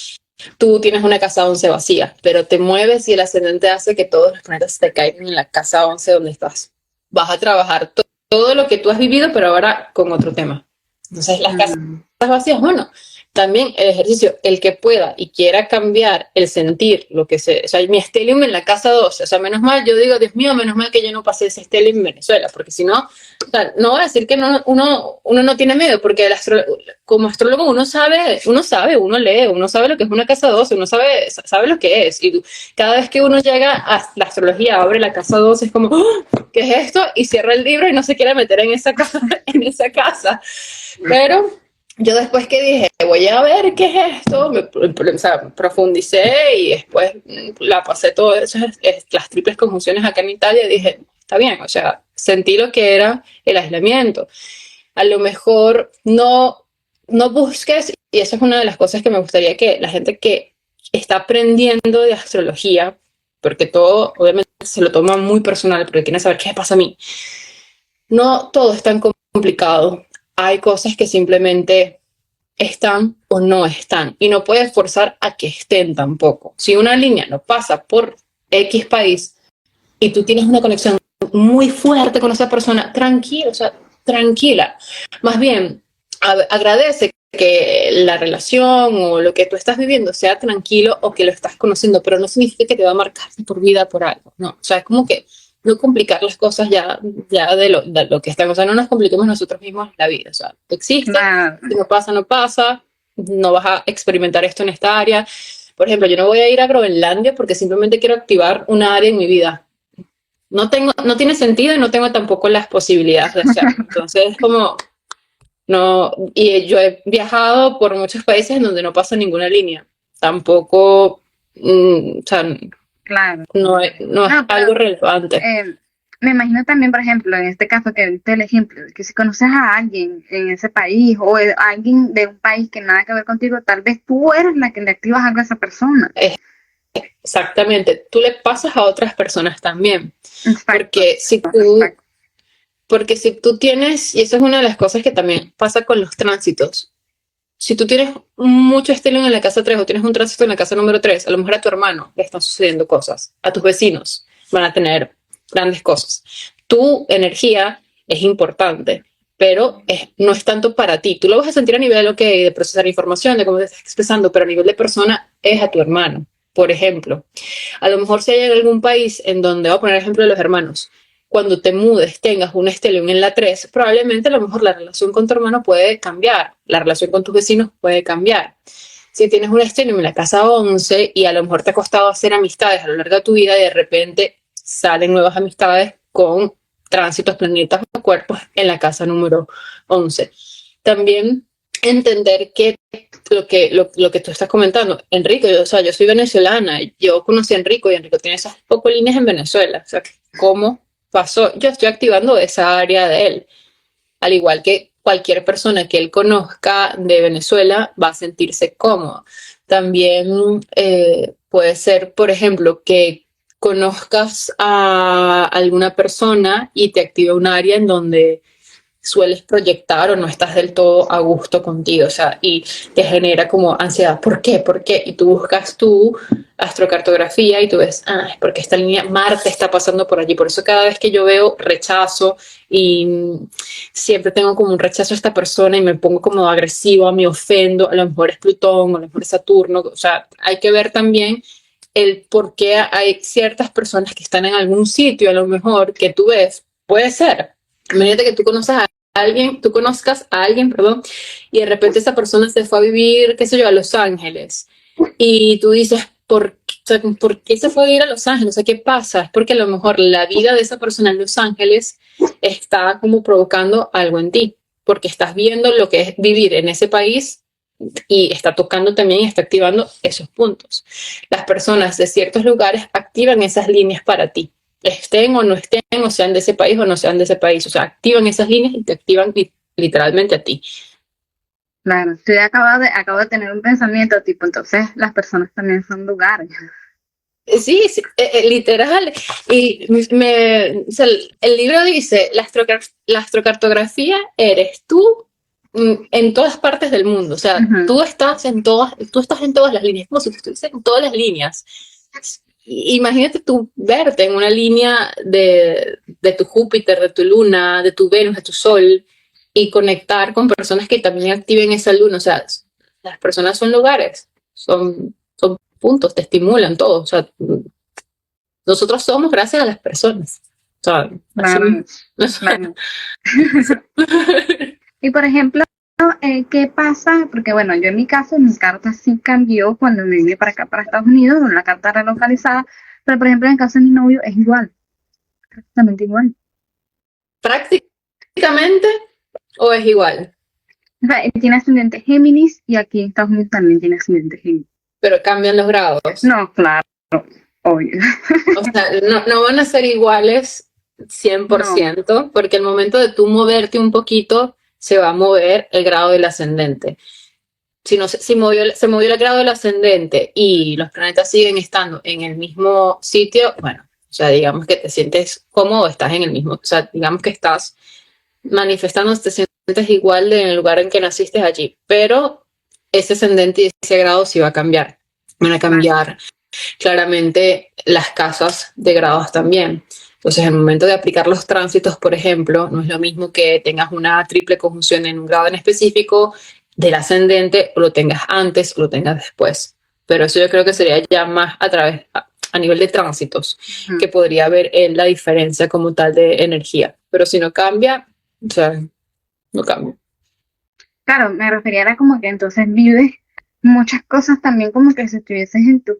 tú tienes una casa 11 vacía, pero te mueves y el ascendente hace que todos los planetas te caigan en la casa 11 donde estás? Vas a trabajar todo lo que tú has vivido, pero ahora con otro tema. Entonces, las casas vacías, bueno, también el ejercicio, el que pueda y quiera cambiar el sentir, o sea, mi stellium en la casa 12, o sea, menos mal, yo digo, Dios mío, menos mal que yo no pasé ese stellium en Venezuela, porque si no, o sea, no voy a decir que uno no tiene miedo, porque como astrólogo uno sabe, uno lee, uno sabe lo que es una casa 12, uno sabe lo que es, y cada vez que uno llega a la astrología, abre la casa 12, es como, ¡oh! ¿Qué es esto? Y cierra el libro y no se quiere meter en esa casa, pero yo después que dije, voy a ver qué es esto, o sea, profundicé y después la pasé todo eso, las triples conjunciones acá en Italia, y dije, está bien, o sea, sentí lo que era el aislamiento. A lo mejor no busques, y eso es una de las cosas que me gustaría que la gente que está aprendiendo de astrología, porque todo obviamente se lo toma muy personal, porque quieren saber qué pasa a mí. No todo es tan complicado. Hay cosas que simplemente están o no están, y no puedes forzar a que estén tampoco. Si una línea no pasa por X país y tú tienes una conexión muy fuerte con esa persona, tranquilo, o sea, tranquila. Más bien, agradece que la relación o lo que tú estás viviendo sea tranquilo o que lo estás conociendo, pero no significa que te va a marcar por vida por algo, no. O sea, es como que no complicar las cosas ya de lo que están. O sea, no nos compliquemos nosotros mismos la vida. O sea, existe, si no pasa, no pasa, no vas a experimentar esto en esta área. Por ejemplo, yo no voy a ir a Groenlandia porque simplemente quiero activar una área en mi vida. No tiene sentido y no tengo tampoco las posibilidades de hacerlo. Entonces, como, no, y yo he viajado por muchos países en donde no pasa ninguna línea. Tampoco, o sea, Claro. no es algo relevante. Me imagino también, por ejemplo, en este caso que viste el ejemplo, que si conoces a alguien en ese país o a alguien de un país que nada que ver contigo, tal vez tú eres la que le activas algo a esa persona. Exactamente, tú le pasas a otras personas también. Exacto. Porque si tú tienes, y eso es una de las cosas que también pasa con los tránsitos, si tú tienes mucho stellium en la casa 3 o tienes un tránsito en la casa número 3, a lo mejor a tu hermano le están sucediendo cosas, a tus vecinos van a tener grandes cosas. Tu energía es importante, pero no es tanto para ti. Tú lo vas a sentir a nivel de procesar información, de cómo te estás expresando, pero a nivel de persona es a tu hermano. Por ejemplo, a lo mejor si hay en algún país en donde, voy a poner el ejemplo de los hermanos, cuando te mudes, tengas un stellium en la 3, probablemente a lo mejor la relación con tu hermano puede cambiar, la relación con tus vecinos puede cambiar. Si tienes un stellium en la casa 11 y a lo mejor te ha costado hacer amistades a lo largo de tu vida y de repente salen nuevas amistades con tránsitos, planetas o cuerpos en la casa número 11. También entender que lo que tú estás comentando, Enrico, yo soy venezolana, yo conocí a Enrico y Enrico tiene esas pocas líneas en Venezuela, o sea, ¿cómo pasó? Yo estoy activando esa área de él, al igual que cualquier persona que él conozca de Venezuela va a sentirse cómodo. También puede ser, por ejemplo, que conozcas a alguna persona y te active un área en donde sueles proyectar o no estás del todo a gusto contigo, o sea, y te genera como ansiedad. ¿Por qué? ¿Por qué? Y tú buscas tu astrocartografía y tú ves, es porque esta línea Marte está pasando por allí. Por eso cada vez que yo veo rechazo y siempre tengo como un rechazo a esta persona y me pongo como agresiva, me ofendo, a lo mejor es Plutón, a lo mejor es Saturno, o sea, hay que ver también el por qué hay ciertas personas que están en algún sitio, a lo mejor que tú ves, puede ser. Imagínate que tú conozcas a alguien, y de repente esa persona se fue a vivir, qué sé yo, a Los Ángeles. Y tú dices, ¿por qué se fue a vivir a Los Ángeles? O sea, ¿qué pasa? Es porque a lo mejor la vida de esa persona en Los Ángeles está como provocando algo en ti, porque estás viendo lo que es vivir en ese país y está tocando también y está activando esos puntos. Las personas de ciertos lugares activan esas líneas para ti, estén o no estén, o sean de ese país o no sean de ese país. O sea, activan esas líneas y te activan literalmente a ti. Claro, acabo de tener un pensamiento tipo, entonces las personas también son lugares. Sí, sí, literal. Y o sea, el libro dice, la astrocartografía eres tú en todas partes del mundo. O sea, Ujú. tú estás en todas las líneas, como si tú estuvieses en todas las líneas. Imagínate tú verte en una línea de tu Júpiter, de tu Luna, de tu Venus, de tu Sol, y conectar con personas que también activen esa luna. O sea, las personas son lugares, son puntos, te estimulan todo. O sea, nosotros somos gracias a las personas. O sea, así Claro, claro. Y por ejemplo, ¿qué pasa? Porque bueno, yo en mi caso, mi carta sí cambió cuando me vine para acá, para Estados Unidos, con la carta relocalizada, pero por ejemplo en el caso de mi novio es igual, exactamente igual. prácticamente o es igual, O sea, él tiene ascendente Géminis y aquí en Estados Unidos también tiene ascendente Géminis. pero cambian los grados. No, claro, obvio. O sea, no van a ser iguales cien por No, ciento porque el momento de tú moverte un poquito, se va a mover el grado del ascendente. Si, no, se movió el grado del ascendente y los planetas siguen estando en el mismo sitio, bueno, o sea, digamos que te sientes cómodo, estás en el mismo, o sea, digamos que estás manifestando, te sientes igual en el lugar en que naciste allí, pero ese ascendente y ese grado sí va a cambiar. Van a claro. cambiar claramente las casas de grados también. Entonces, en el momento de aplicar los tránsitos, por ejemplo, no es lo mismo que tengas una triple conjunción en un grado en específico del ascendente, o lo tengas antes o lo tengas después. Pero eso yo creo que sería ya más a nivel de tránsitos, Ujú. que podría haber la diferencia como tal de energía. Pero si no cambia, o sea, no cambia. Claro, me refería a como que entonces vives muchas cosas también como que si estuvieses en tu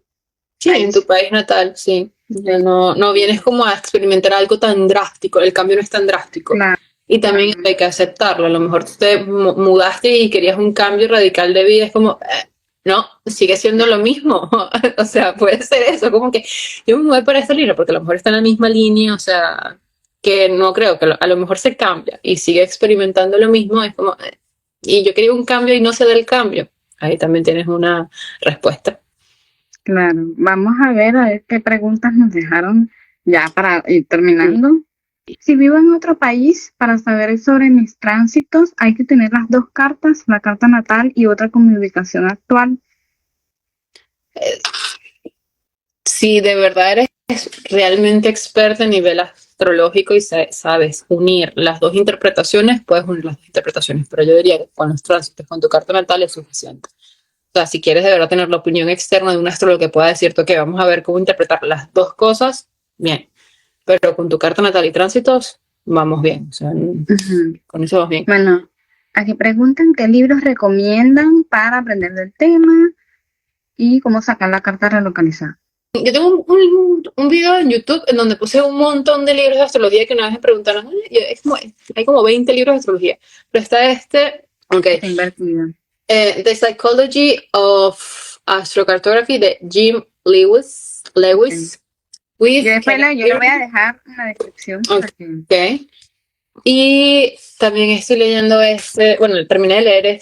Sí, en tu país. país natal, sí. Ya no vienes como a experimentar algo tan drástico, el cambio no es tan drástico. Claro, Y también claro. hay que aceptarlo. A lo mejor tú te mudaste y querías un cambio radical de vida, es como, no, sigue siendo lo mismo. O sea, puede ser eso, como que yo me mudé para esta línea porque a lo mejor está en la misma línea, o sea, que no creo que a lo mejor se cambia y sigue experimentando lo mismo, es como, y yo quería un cambio y no se da el cambio. Ahí también tienes una respuesta. Claro, vamos a ver qué preguntas nos dejaron ya para ir Sí. terminando. Si vivo en otro país, para saber sobre mis tránsitos, hay que tener las dos cartas, la carta natal y otra con mi ubicación actual. Si de verdad eres realmente experta a nivel astrológico y sabes unir las dos interpretaciones, puedes unir las dos interpretaciones, pero yo diría que con los tránsitos, con tu carta natal es suficiente. O sea, si quieres de verdad tener la opinión externa de un astrólogo que pueda decirte que vamos a ver cómo interpretar las dos cosas, bien, pero con tu carta natal y tránsitos, vamos bien, o sea, Ujú. con eso vamos bien. Bueno, aquí preguntan qué libros recomiendan para aprender del tema y cómo sacar la carta relocalizada. Yo tengo un video en YouTube en donde puse un montón de libros de astrología que una vez me preguntaron, es como, hay como 20 libros de astrología, pero está ok, Está invertida. The Psychology of Astrocartography de Jim Okay. Lewis with Yo le voy a dejar en la descripción para que... Ok. Y también estoy leyendo bueno, terminé de leer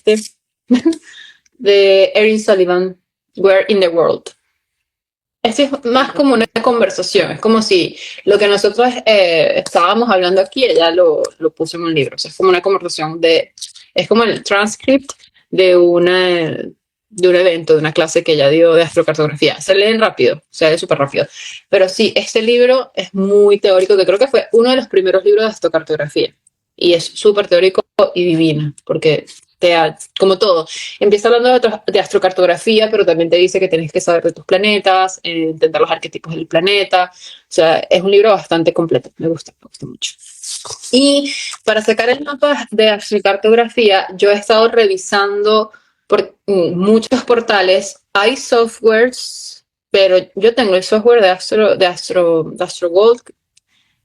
de Erin Sullivan, Where in the World. Esto es más como una conversación, es como si lo que nosotros estábamos hablando aquí, ella lo puso en un libro, o sea, es como una conversación es como el transcript de un evento, de una clase que ella dio de astrocartografía. Se leen rápido, se lee súper rápido. Pero sí, este libro es muy teórico, que creo que fue uno de los primeros libros de astrocartografía. Y es súper teórico y divino, porque como todo, empieza hablando de astrocartografía, pero también te dice que tenés que saber de tus planetas, entender los arquetipos del planeta. O sea, es un libro bastante completo. Me gusta mucho. Y para sacar el mapa de astrocartografía, yo he estado revisando por muchos portales. Hay softwares, pero yo tengo el software de Astro Gold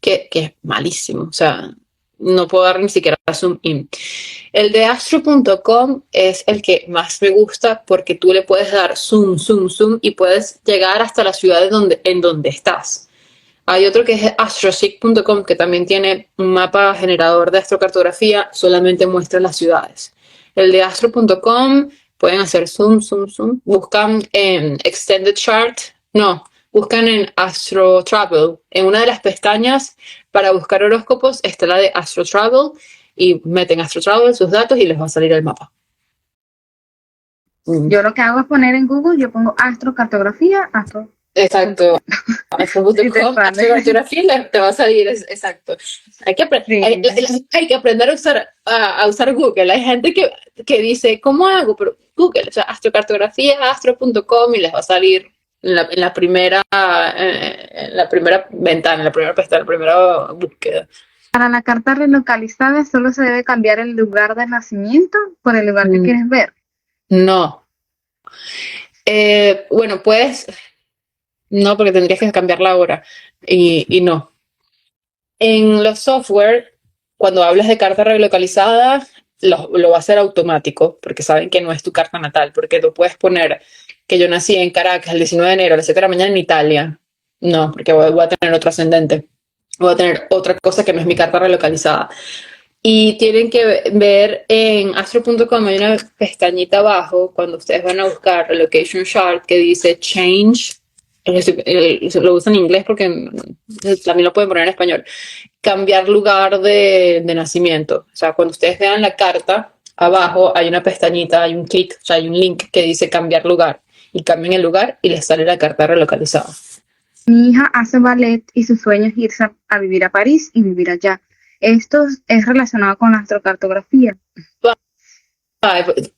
que es malísimo. O sea, no puedo dar ni siquiera zoom in. El de astro.com es el que más me gusta porque tú le puedes dar zoom, zoom, zoom y puedes llegar hasta la ciudad en donde estás. Hay otro que es astroseek.com que también tiene un mapa generador de astrocartografía, solamente muestra las ciudades. El de astro.com, pueden hacer zoom, buscan en Extended Chart, no, buscan en Astro Travel. En una de las pestañas para buscar horóscopos está la de Astro Travel y meten Astro Travel, sus datos y les va a salir el mapa. Yo lo que hago es poner en Google, yo pongo astrocartografía, astro. Exacto. Astrocartografía te va a salir, exacto. Hay que, hay que aprender a usar Google. Hay gente que dice, ¿cómo hago? Pero Google, o sea, astrocartografía, astro.com y les va a salir en la primera ventana, en la primera pestaña, en la primera búsqueda. Para la carta relocalizada solo se debe cambiar el lugar de nacimiento por el lugar que quieres ver. No. Bueno, puedes... No, porque tendrías que cambiar la hora. Y no. En los software, cuando hablas de carta relocalizada, lo va a hacer automático, porque saben que no es tu carta natal, porque tú puedes poner que yo nací en Caracas el 19 de enero a las 7 de la mañana en Italia. No, porque voy a tener otro ascendente. Voy a tener otra cosa que no es mi carta relocalizada. Y tienen que ver en astro.com, hay una pestañita abajo, cuando ustedes van a buscar Relocation Chart, que dice Change. Lo usan en inglés porque también lo pueden poner en español. Cambiar lugar de nacimiento. O sea, cuando ustedes vean la carta, abajo hay una pestañita, hay un clic, o sea, hay un link que dice cambiar lugar. Y cambian el lugar y les sale la carta relocalizada. Mi hija hace ballet y su sueño es irse a vivir a París y vivir allá. Esto es relacionado con la astrocartografía.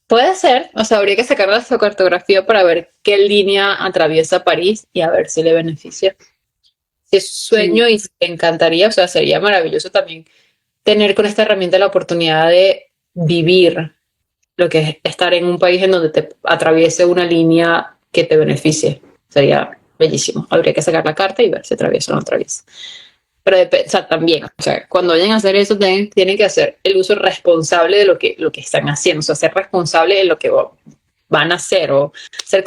Puede ser, o sea, habría que sacar la astrocartografía para ver qué línea atraviesa París y a ver si le beneficia. Si es su sueño y te encantaría, o sea, sería maravilloso también tener con esta herramienta la oportunidad de vivir lo que es estar en un país en donde te atraviese una línea que te beneficie. Sería bellísimo. Habría que sacar la carta y ver si atraviesa o no atraviesa. Pero o sea, también, o sea, cuando vayan a hacer eso, tienen que hacer el uso responsable de lo que están haciendo, o sea, ser responsable de lo que van a hacer, o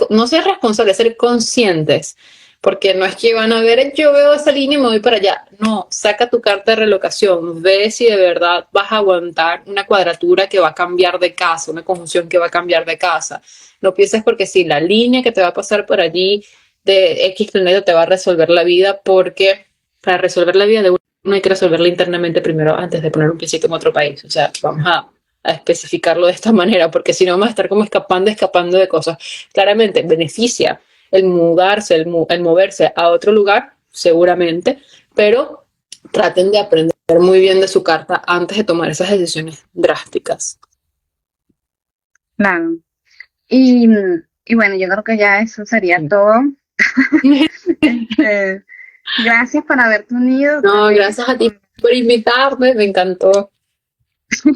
no ser responsables, ser conscientes, porque no es que van a ver, yo veo esa línea y me voy para allá. No, saca tu carta de relocación, ve si de verdad vas a aguantar una cuadratura que va a cambiar de casa, una conjunción que va a cambiar de casa. No pienses porque si la línea que te va a pasar por allí de X planeta te va a resolver la vida, porque para resolver la vida de uno hay que resolverla internamente primero antes de poner un piecito en otro país. O sea, vamos a especificarlo de esta manera, porque si no vamos a estar como escapando de cosas. Claramente beneficia el mudarse, el moverse a otro lugar, seguramente, pero traten de aprender muy bien de su carta antes de tomar esas decisiones drásticas. Claro. Y bueno, yo creo que ya eso sería todo. Gracias por haberte unido. No, gracias a ti por invitarme, me encantó. Sí,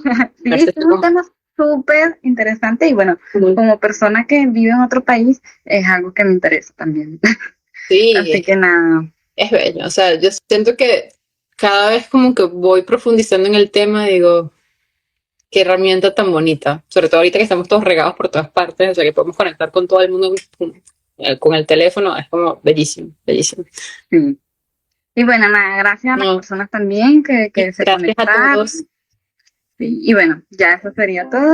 es un tema súper interesante y bueno, como persona que vive en otro país, es algo que me interesa también. Sí. Así que nada. Es bello, o sea, yo siento que cada vez como que voy profundizando en el tema, digo, qué herramienta tan bonita, sobre todo ahorita que estamos todos regados por todas partes, o sea, que podemos conectar con todo el mundo con el teléfono, es como bellísimo, bellísimo. Sí. Y bueno, nada, gracias a las personas también que se conectaron. A todos. Sí, y bueno, ya eso sería todo.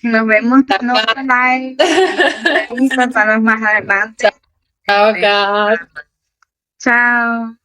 Nos vemos en otro live. Para más adelante. Chao, Kat. Chao.